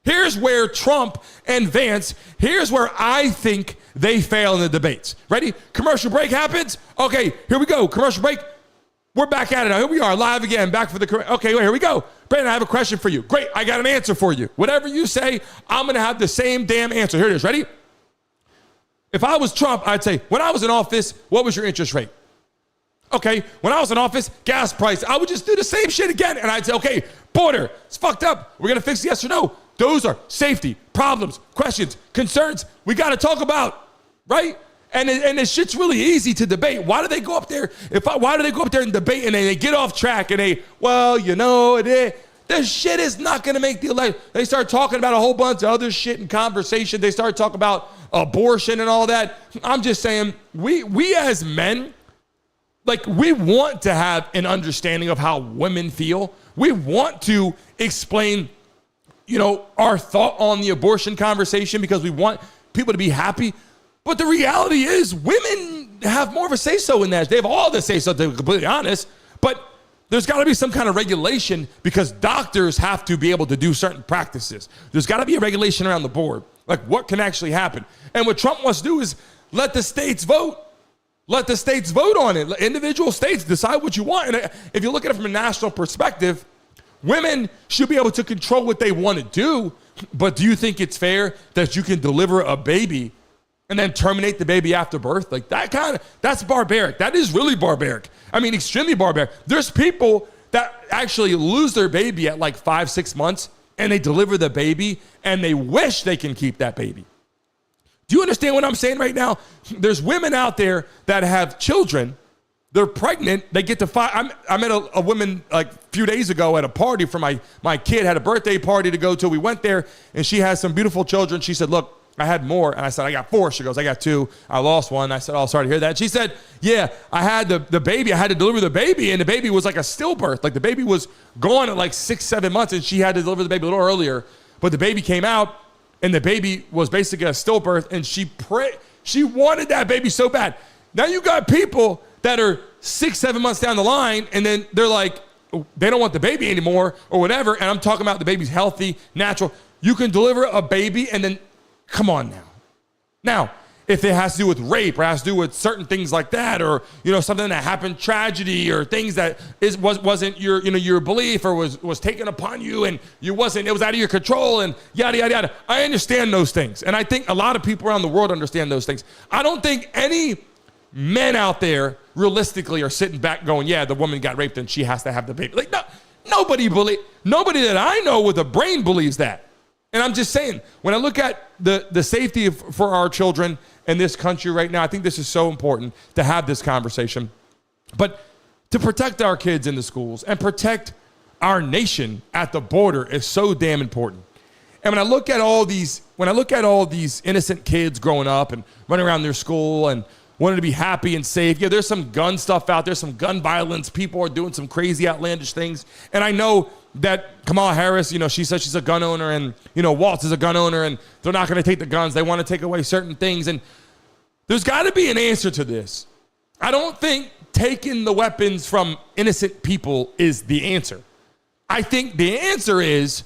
Here's where Trump and Vance, here's where I think they fail in the debates. Ready? Commercial break happens. Okay, here we go. Commercial break. We're back at it now. Here we are, live again, back for the, okay, here we go. Brandon, I have a question for you. Great, I got an answer for you. Whatever you say, I'm going to have the same damn answer. Here it is. Ready? If I was Trump, I'd say, when I was in office, what was your interest rate? Okay, when I was in office, gas price. I would just do the same shit again. And I'd say, okay, border, it's fucked up. We're going to fix it, yes or no? Those are safety, problems, questions, concerns we got to talk about, right? And this shit's really easy to debate. Why do they go up there? Why do they go up there and debate and they get off track and this shit is not going to make the election. They start talking about a whole bunch of other shit in conversation. They start talking about abortion and all that. I'm just saying, we as men, like, we want to have an understanding of how women feel. We want to explain, our thought on the abortion conversation because we want people to be happy. But the reality is women have more of a say-so in that. They have all the say-so, to be completely honest. But there's got to be some kind of regulation because doctors have to be able to do certain practices. There's got to be a regulation around the board, like what can actually happen. And what Trump wants to do is let the states vote. Let the states vote on it. Let individual states decide what you want. And if you look at it from a national perspective, women should be able to control what they want to do. But do you think it's fair that you can deliver a baby and then terminate the baby after birth? Like that's barbaric. That is really barbaric. I mean, extremely barbaric. There's people that actually lose their baby at like 5-6 months and they deliver the baby and they wish they can keep that baby. Do you understand what I'm saying right now? There's women out there that have children. They're pregnant. They get to I met a woman like a few days ago at a party for my kid, had a birthday party to go to. We went there and she has some beautiful children. She said, look, I had more. And I said, I got 4. She goes, I got 2. I lost 1. I said, oh, sorry to hear that. She said, yeah, I had the baby. I had to deliver the baby, and the baby was like a stillbirth. Like the baby was gone at like 6-7 months, and she had to deliver the baby a little earlier. But the baby came out, and the baby was basically a stillbirth, and she wanted that baby so bad. Now you got people that are 6-7 months down the line, and then they're like, they don't want the baby anymore or whatever. And I'm talking about the baby's healthy, natural. You can deliver a baby, and then come on now. Now, if it has to do with rape or has to do with certain things like that, or something that happened, tragedy, or things that wasn't your belief, or was taken upon you, and it was out of your control, and yada yada yada. I understand those things, and I think a lot of people around the world understand those things. I don't think any men out there realistically are sitting back going, yeah, the woman got raped and she has to have the baby. Like, no, nobody that I know with a brain believes that. And I'm just saying, when I look at the safety for our children in this country right now, I think this is so important to have this conversation. But to protect our kids in the schools and protect our nation at the border is so damn important. And when I look at all these innocent kids growing up and running around their school and wanting to be happy and safe. Yeah, there's some gun stuff out there, some gun violence. People are doing some crazy, outlandish things. And I know that Kamala Harris, she says she's a gun owner, and, Walz is a gun owner, and they're not going to take the guns. They want to take away certain things. And there's got to be an answer to this. I don't think taking the weapons from innocent people is the answer. I think the answer is,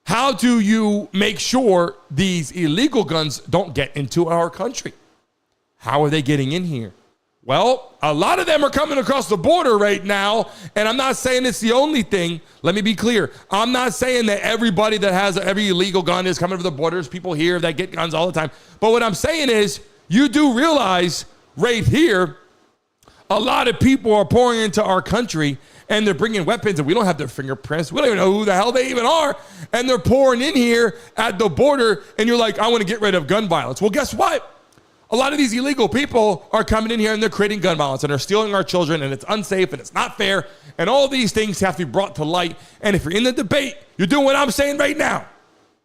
how do you make sure these illegal guns don't get into our country? How are they getting in here? Well, a lot of them are coming across the border right now, and I'm not saying it's the only thing. Let me be clear. I'm not saying that everybody that has every illegal gun is coming over the borders. People here that get guns all the time. But what I'm saying is, you do realize right here, a lot of people are pouring into our country, and they're bringing weapons, and we don't have their fingerprints. We don't even know who the hell they even are. And they're pouring in here at the border, and you're like, I want to get rid of gun violence. Well, guess what? A lot of these illegal people are coming in here and they're creating gun violence and they're stealing our children, and it's unsafe and it's not fair, and all these things have to be brought to light. And if you're in the debate, you're doing what I'm saying right now.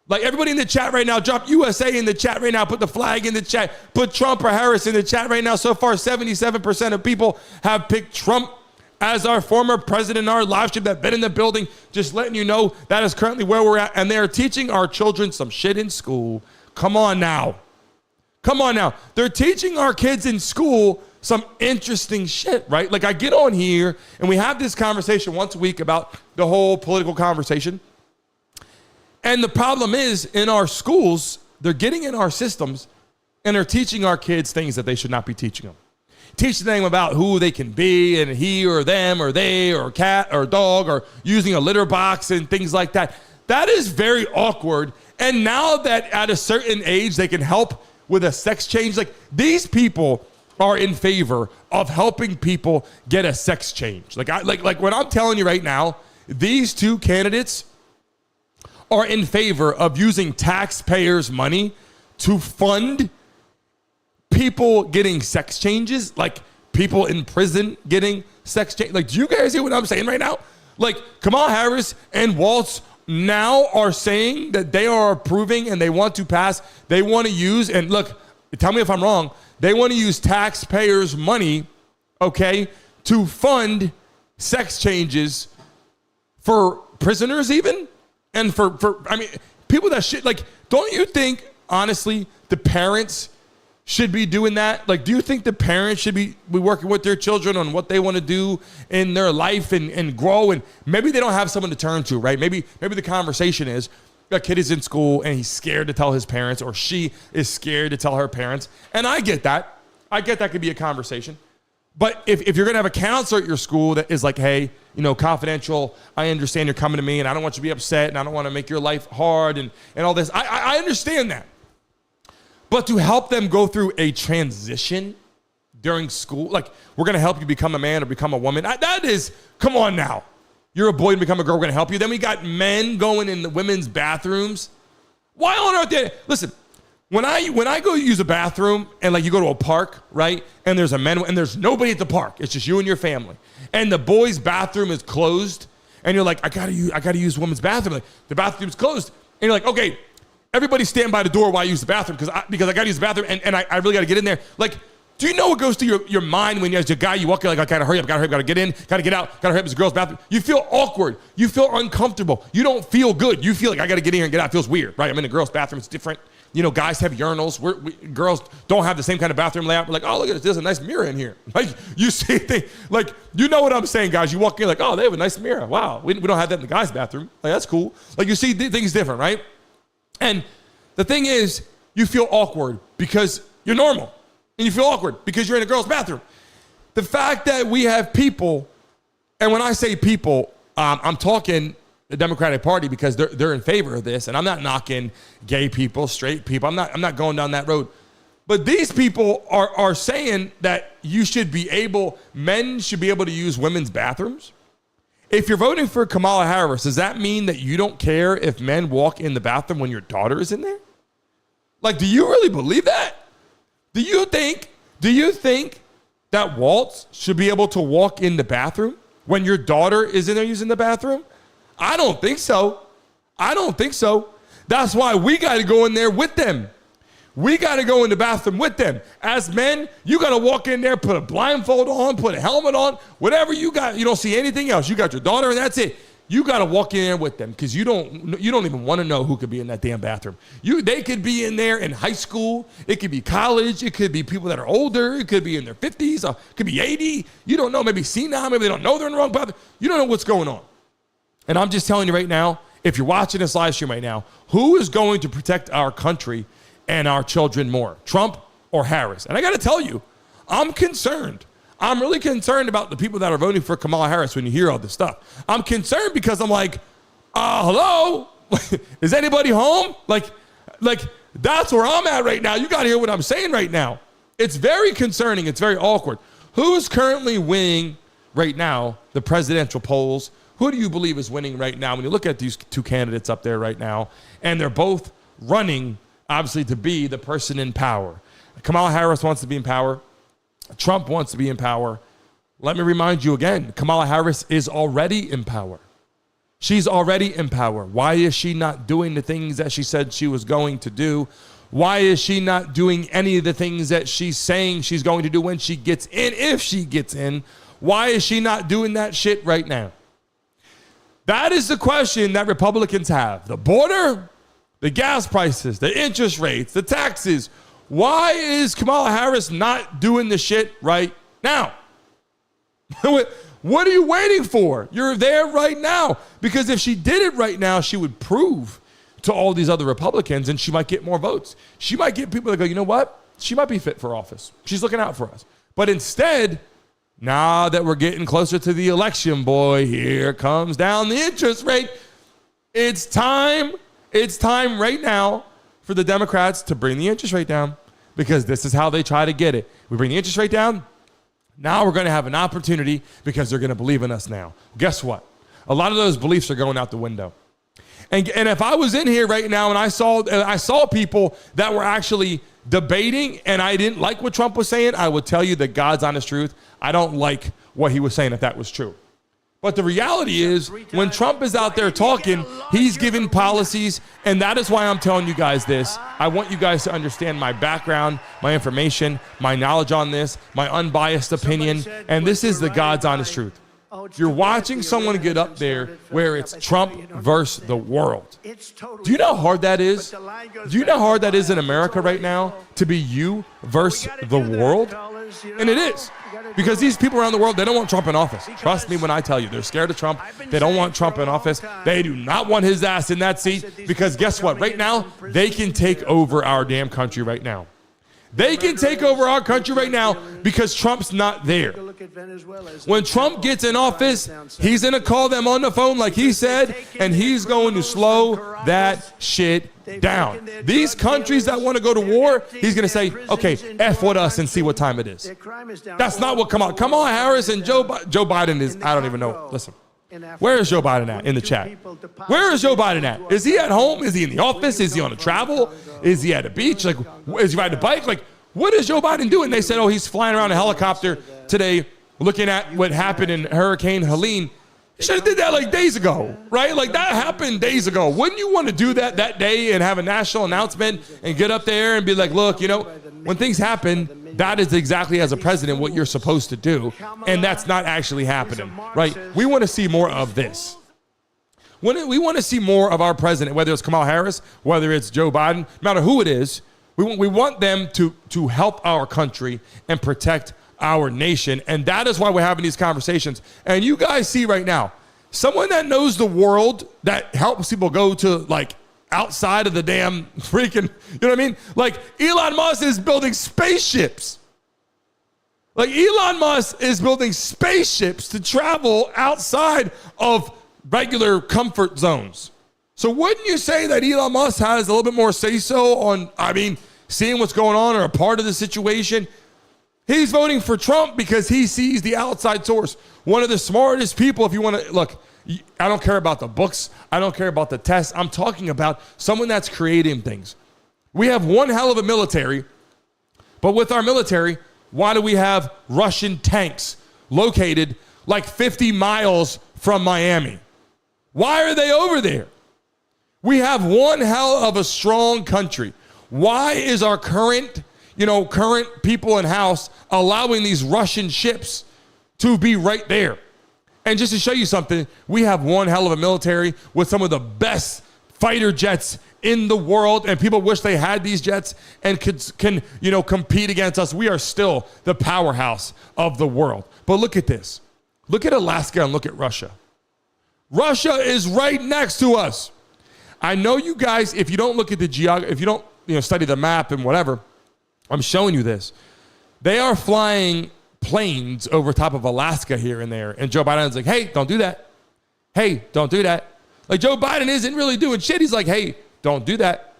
Like everybody in the chat right now, drop USA in the chat right now, put the flag in the chat, put Trump or Harris in the chat right now. So far, 77% of people have picked Trump as our former president in our live stream that been in the building. Just letting you know that is currently where we're at. And they're teaching our children some shit in school. Come on now. Come on now. They're teaching our kids in school some interesting shit, right? Like I get on here and we have this conversation once a week about the whole political conversation. And the problem is, in our schools, they're getting in our systems and they're teaching our kids things that they should not be teaching them. Teaching them about who they can be, and he or them or they or cat or dog, or using a litter box and things like that. That is very awkward. And now that at a certain age they can help with a sex change, like these people are in favor of helping people get a sex change. Like what I'm telling you right now, these two candidates are in favor of using taxpayers' money to fund people getting sex changes, like people in prison getting sex change. Like, do you guys hear what I'm saying right now? Like Kamala Harris and Walz now are saying that they are approving and they want to pass, they want to use, and look, tell me if I'm wrong, they want to use taxpayers' money, okay, to fund sex changes for prisoners even, and for people that shit. Like, don't you think, honestly, the parents should be doing that? Like, do you think the parents should be working with their children on what they want to do in their life and grow? And maybe they don't have someone to turn to, right? Maybe the conversation is a kid is in school and he's scared to tell his parents, or she is scared to tell her parents. And I get that. I get that could be a conversation. But if you're going to have a counselor at your school that is like, hey, confidential, I understand you're coming to me and I don't want you to be upset and I don't want to make your life hard and all this. I understand that. But to help them go through a transition during school, like, we're going to help you become a man or become a woman. That is, come on now. You're a boy and become a girl, we're going to help you. Then we got men going in the women's bathrooms. Why on earth did, listen, when I go use a bathroom and like you go to a park, right? And there's a man and there's nobody at the park. It's just you and your family. And the boys' bathroom is closed. And you're like, I gotta use women's bathroom. Like, the bathroom's closed. And you're like, okay, everybody stand by the door while I use the bathroom because I got to use the bathroom and I really got to get in there. Like, do you know what goes through your mind when as a guy you walk in like, I gotta hurry up, gotta get in, gotta get out, gotta hurry up, it's a girl's bathroom. You feel awkward. You feel uncomfortable. You don't feel good. You feel like I gotta get in here and get out. It feels weird, right? I'm in a girl's bathroom. It's different. You know, guys have urinals. Girls don't have the same kind of bathroom layout. We're like, oh, look at this. There's a nice mirror in here. Like, you see things. Like, you know what I'm saying, guys. You walk in like, oh, they have a nice mirror. Wow. We don't have that in the guys' bathroom. Like, that's cool. Like, you see things different, right? And the thing is, you feel awkward because you're normal. And you feel awkward because you're in a girl's bathroom. The fact that we have people, and when I say people, I'm talking the Democratic Party because they're in favor of this, and I'm not knocking gay people, straight people. I'm not going down that road. But these people are saying that men should be able to use women's bathrooms. If you're voting for Kamala Harris, does that mean that you don't care if men walk in the bathroom when your daughter is in there? Like, do you really believe that? Do you think that Walz should be able to walk in the bathroom when your daughter is in there using the bathroom? I don't think so. That's why we got to go in there with them. We got to go in the bathroom with them. As men, you got to walk in there, put a blindfold on, put a helmet on, whatever you got. You don't see anything else. You got your daughter and that's it. You got to walk in there with them because you don't even want to know who could be in that damn bathroom. They could be in there in high school. It could be college. It could be people that are older. It could be in their 50s. It could be 80. You don't know. Maybe senile. Maybe they don't know they're in the wrong bathroom. You don't know what's going on. And I'm just telling you right now, if you're watching this live stream right now, who is going to protect our country and our children more, Trump or Harris? And I got to tell you, I'm concerned. I'm really concerned about the people that are voting for Kamala Harris when you hear all this stuff. I'm concerned because I'm like, hello? Is anybody home? Like that's where I'm at right now. You got to hear what I'm saying right now. It's very concerning. It's very awkward. Who's currently winning right now, the presidential polls? Who do you believe is winning right now? When you look at these two candidates up there right now, and they're both running, obviously, to be the person in power. Kamala Harris wants to be in power. Trump wants to be in power. Let me remind you again, Kamala Harris is already in power. She's already in power. Why is she not doing the things that she said she was going to do? Why is she not doing any of the things that she's saying she's going to do when she gets in, if she gets in? Why is she not doing that shit right now? That is the question that Republicans have. The border, the gas prices, the interest rates, the taxes. Why is Kamala Harris not doing the shit right now? What are you waiting for? You're there right now. Because if she did it right now, she would prove to all these other Republicans and she might get more votes. She might get people that go, you know what? She might be fit for office. She's looking out for us. But instead, now that we're getting closer to the election, boy, here comes down the interest rate. It's time right now for the Democrats to bring the interest rate down because this is how they try to get it. We bring the interest rate down. Now we're going to have an opportunity because they're going to believe in us now. Guess what? A lot of those beliefs are going out the window. And if I was in here right now and I saw people that were actually debating and I didn't like what Trump was saying, I would tell you the God's honest truth. I don't like what he was saying if that was true. But the reality is when Trump is out there talking, he's giving policies. And that is why I'm telling you guys this. I want you guys to understand my background, my information, my knowledge on this, my unbiased opinion. And this is the God's honest truth. You're watching someone get up there where it's Trump versus the world. Do you know how hard that is? Do you know how hard that is in America right now to be you versus the world? And it is. Because these people around the world, they don't want Trump in office. Trust me when I tell you, they're scared of Trump. They don't want Trump in office. They do not want his ass in that seat because guess what? Right now, they can take over our damn country right now. They can take over our country right now because Trump's not there. When Trump gets in office, he's going to call them on the phone like he said, and he's going to slow that shit down. These countries that want to go to war, he's going to say, okay, F with us and see what time it is. That's not what Kamala Harris and Joe Biden is. I don't even know. Listen. Where is Joe Biden at in the chat? Where is Joe Biden at? Is he at home? Is he in the office? Is he on a travel? Is he at a beach? Like, is he riding a bike? Like, what is Joe Biden doing? They said, oh, he's flying around a helicopter today looking at what happened in Hurricane Helene. Should have did that like days ago, right? Like that happened days ago. Wouldn't you want to do that day and have a national announcement and get up there and be like, look, when things happen, that is exactly as a president what you're supposed to do. And that's not actually happening, right? We want to see more of this. We want to see more of our president, whether it's Kamala Harris, whether it's Joe Biden, no matter who it is. We want them to help our country and protect our nation. And that is why we're having these conversations. And you guys see right now, someone that knows the world, that helps people go to like outside of the damn freaking, you know what I mean? Like Elon Musk is building spaceships. Like Elon Musk is building spaceships to travel outside of regular comfort zones. So wouldn't you say that Elon Musk has a little bit more say-so on, seeing what's going on or a part of the situation? He's voting for Trump because he sees the outside source. One of the smartest people, if you want to, look, I don't care about the books. I don't care about the tests. I'm talking about someone that's creating things. We have one hell of a military, but with our military, why do we have Russian tanks located like 50 miles from Miami? Why are they over there? We have one hell of a strong country. Why is our current people in house allowing these Russian ships to be right there? And just to show you something, we have one hell of a military with some of the best fighter jets in the world, and people wish they had these jets and can compete against us. We are still the powerhouse of the world. But look at this. Look at Alaska and look at Russia. Russia is right next to us. I know you guys, if you don't look at the geography, if you don't study the map and whatever, I'm showing you this. They are flying planes over top of Alaska here and there. And Joe Biden's like, hey, don't do that. Hey, don't do that. Like Joe Biden isn't really doing shit. He's like, hey, don't do that.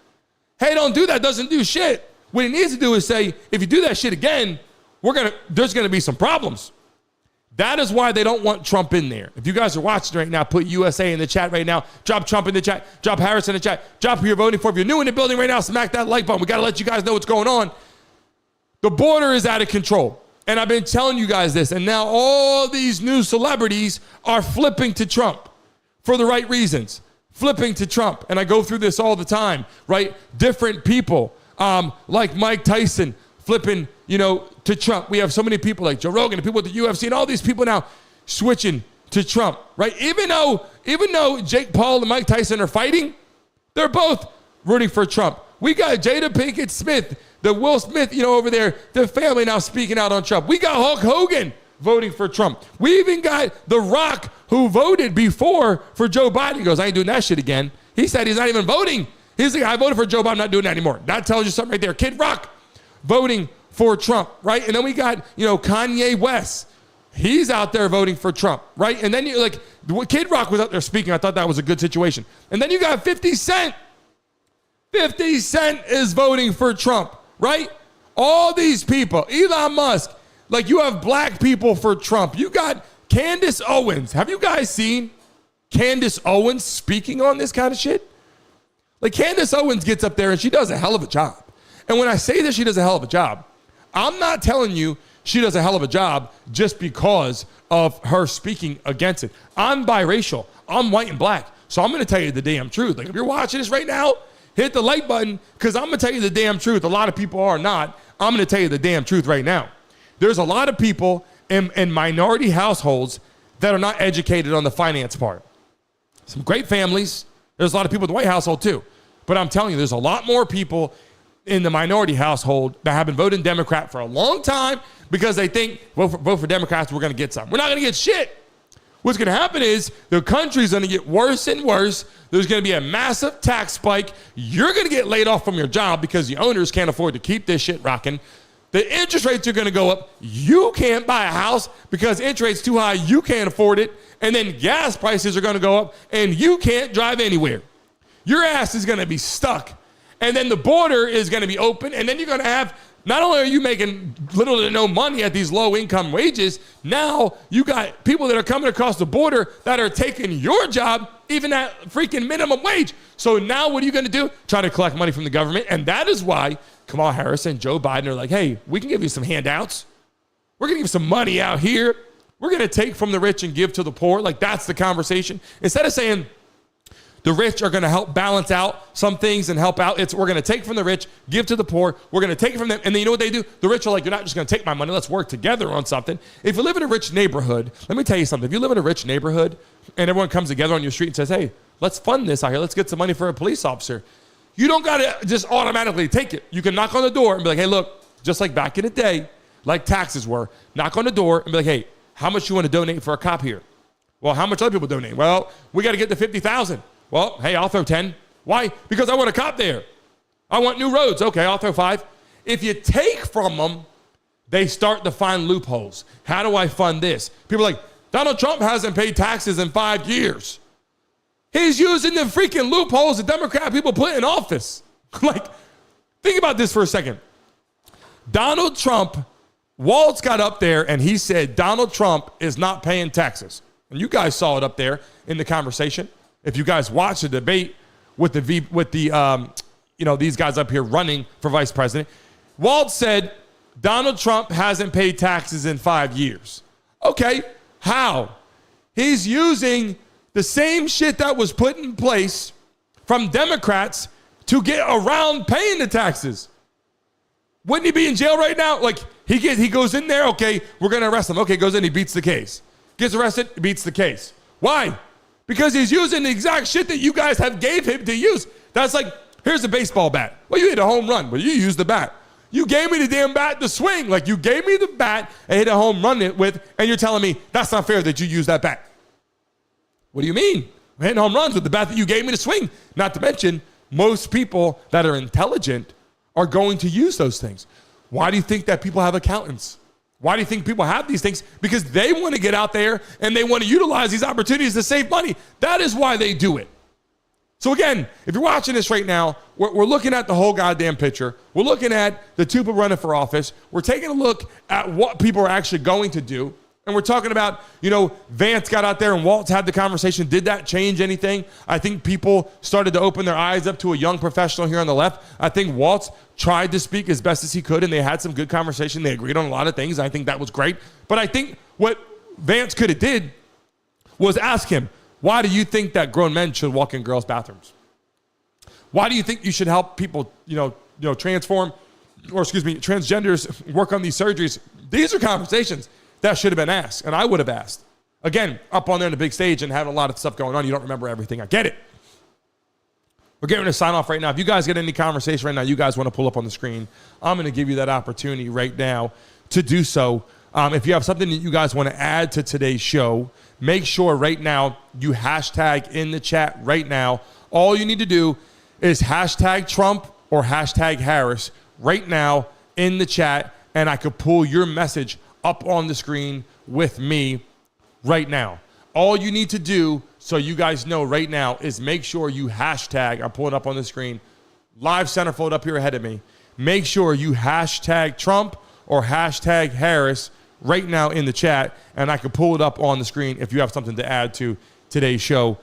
Hey, don't do that doesn't do shit. What he needs to do is say, if you do that shit again, there's going to be some problems. That is why they don't want Trump in there. If you guys are watching right now, put USA in the chat right now. Drop Trump in the chat. Drop Harris in the chat. Drop who you're voting for. If you're new in the building right now, smack that like button. We got to let you guys know what's going on. The border is out of control. And I've been telling you guys this. And now all these new celebrities are flipping to Trump for the right reasons. Flipping to Trump. And I go through this all the time, right? Different people like Mike Tyson flipping, to Trump. We have so many people like Joe Rogan and people with the UFC and all these people now switching to Trump, right? Even though Jake Paul and Mike Tyson are fighting, they're both rooting for Trump. We got Jada Pinkett Smith, the Will Smith, over there, the family now speaking out on Trump. We got Hulk Hogan voting for Trump. We even got The Rock, who voted before for Joe Biden. He goes, I ain't doing that shit again. He said he's not even voting. He's like, I voted for Joe Biden, I'm not doing that anymore. That tells you something right there. Kid Rock voting for Trump, right? And then we got, Kanye West. He's out there voting for Trump, right? And then Kid Rock was out there speaking. I thought that was a good situation. And then you got 50 Cent. 50 Cent is voting for Trump, right? All these people, Elon Musk, like you have black people for Trump. You got Candace Owens. Have you guys seen Candace Owens speaking on this kind of shit? Like Candace Owens gets up there and she does a hell of a job. And when I say that she does a hell of a job, I'm not telling you she does a hell of a job just because of her speaking against it. I'm biracial. I'm white and black. So I'm going to tell you the damn truth. Like if you're watching this right now, hit the like button because I'm going to tell you the damn truth. A lot of people are not. I'm going to tell you the damn truth right now. There's a lot of people in minority households that are not educated on the finance part. Some great families. There's a lot of people in the white household too. But I'm telling you, there's a lot more people in the minority household that have been voting Democrat for a long time because they think, vote for Democrats, we're going to get something. We're not going to get shit. What's going to happen is the country's going to get worse and worse. There's going to be a massive tax spike. You're going to get laid off from your job because the owners can't afford to keep this shit rocking. The interest rates are going to go up. You can't buy a house because interest rates too high. You can't afford it. And then gas prices are going to go up and you can't drive anywhere. Your ass is going to be stuck. And then the border is going to be open. And then you're going to have, not only are you making little to no money at these low income wages, now you got people that are coming across the border that are taking your job, even at freaking minimum wage. So now what are you going to do? Try to collect money from the government. And that is why Kamala Harris and Joe Biden are like, hey, we can give you some handouts. We're going to give you some money out here. We're going to take from the rich and give to the poor. Like, that's the conversation. Instead of saying the rich are going to help balance out some things and help out, we're going to take from the rich, give to the poor. We're going to take it from them. And then you know what they do? The rich are like, you're not just going to take my money. Let's work together on something. If you live in a rich neighborhood, let me tell you something. If you live in a rich neighborhood and everyone comes together on your street and says, hey, let's fund this out here. Let's get some money for a police officer. You don't got to just automatically take it. You can knock on the door and be like, hey, look, just like back in the day, like taxes were, knock on the door and be like, hey, how much you want to donate for a cop here? Well, how much other people donate? Well, we got to get to 50,000. Well, hey, I'll throw 10. Why? Because I want a cop there. I want new roads. Okay, I'll throw 5. If you take from them, they start to find loopholes. How do I fund this? People are like, Donald Trump hasn't paid taxes in 5 years. He's using the freaking loopholes the Democrat people put in office. Like, think about this for a second. Donald Trump, Walz got up there and he said Donald Trump is not paying taxes. And you guys saw it up there in the conversation. If you guys watched the debate with these guys up here running for vice president, Walz said Donald Trump hasn't paid taxes in 5 years. Okay, how? He's using the same shit that was put in place from Democrats to get around paying the taxes. Wouldn't he be in jail right now? Like, he goes in there, okay, we're going to arrest him. Okay, goes in, he beats the case. Gets arrested, beats the case. Why? Because he's using the exact shit that you guys have gave him to use. That's like, here's a baseball bat. Well, you hit a home run, but you used the bat. You gave me the damn bat to swing. Like, you gave me the bat and hit a home run with, and you're telling me that's not fair that you use that bat. What do you mean? I'm hitting home runs with the bat that you gave me to swing. Not to mention, most people that are intelligent are going to use those things. Why do you think that people have accountants? Why do you think people have these things? Because they want to get out there and they want to utilize these opportunities to save money. That is why they do it. So again, if you're watching this right now, we're looking at the whole goddamn picture. We're looking at the two people running for office. We're taking a look at what people are actually going to do. And we're talking about, Vance got out there and Walz had the conversation. Did that change anything? I think people started to open their eyes up to a young professional here on the left. I think Walz tried to speak as best as he could, and they had some good conversation. They agreed on a lot of things. I think that was great. But I think what Vance could have did was ask him, why do you think that grown men should walk in girls' bathrooms? Why do you think you should help people, transgenders work on these surgeries? These are conversations that should have been asked, and I would have asked. Again, up on there in the big stage and having a lot of stuff going on, you don't remember everything. I get it. We're getting ready to sign off right now. If you guys get any conversation right now, you guys want to pull up on the screen, I'm going to give you that opportunity right now to do so. If you have something that you guys want to add to today's show, make sure right now you hashtag in the chat right now. All you need to do is hashtag Trump or hashtag Harris right now in the chat, and I could pull your message up on the screen with me right now. All you need to do, so you guys know right now, is make sure you hashtag, I'm pulling up on the screen, live centerfold up here ahead of me. Make sure you hashtag Trump or hashtag Harris right now in the chat, and I can pull it up on the screen if you have something to add to today's show.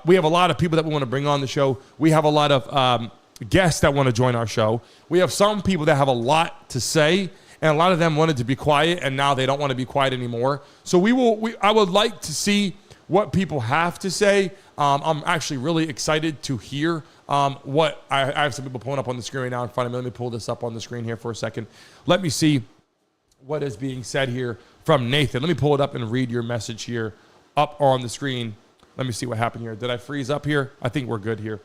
We have a lot of people that we want to bring on the show. We have a lot of guests that want to join our show. We have some people that have a lot to say, and a lot of them wanted to be quiet, and now they don't want to be quiet anymore. So I would like to see what people have to say. I'm actually really excited to hear what I have some people pulling up on the screen right now in front of me. Let me pull this up on the screen here for a second. Let me see what is being said here from Nathan. Let me pull it up and read your message here up on the screen. Let me see what happened here. Did I freeze up here? I think we're good here.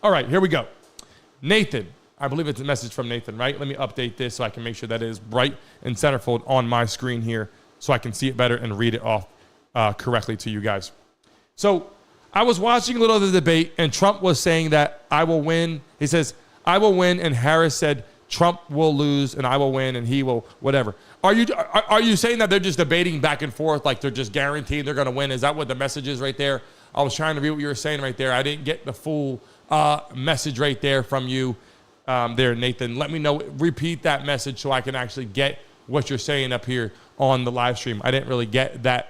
All right, here we go. Nathan, I believe it's a message from Nathan, right? Let me update this so I can make sure that it is bright and centerfold on my screen here so I can see it better and read it off correctly to you guys. So I was watching a little of the debate, and Trump was saying that I will win. He says, I will win, and Harris said, Trump will lose, and I will win, and he will whatever. Are you saying that they're just debating back and forth, like they're just guaranteed they're going to win? Is that what the message is right there? I was trying to read what you were saying right there. I didn't get the full message right there from you there, Nathan. Let me know. Repeat that message so I can actually get what you're saying up here on the live stream. I didn't really get that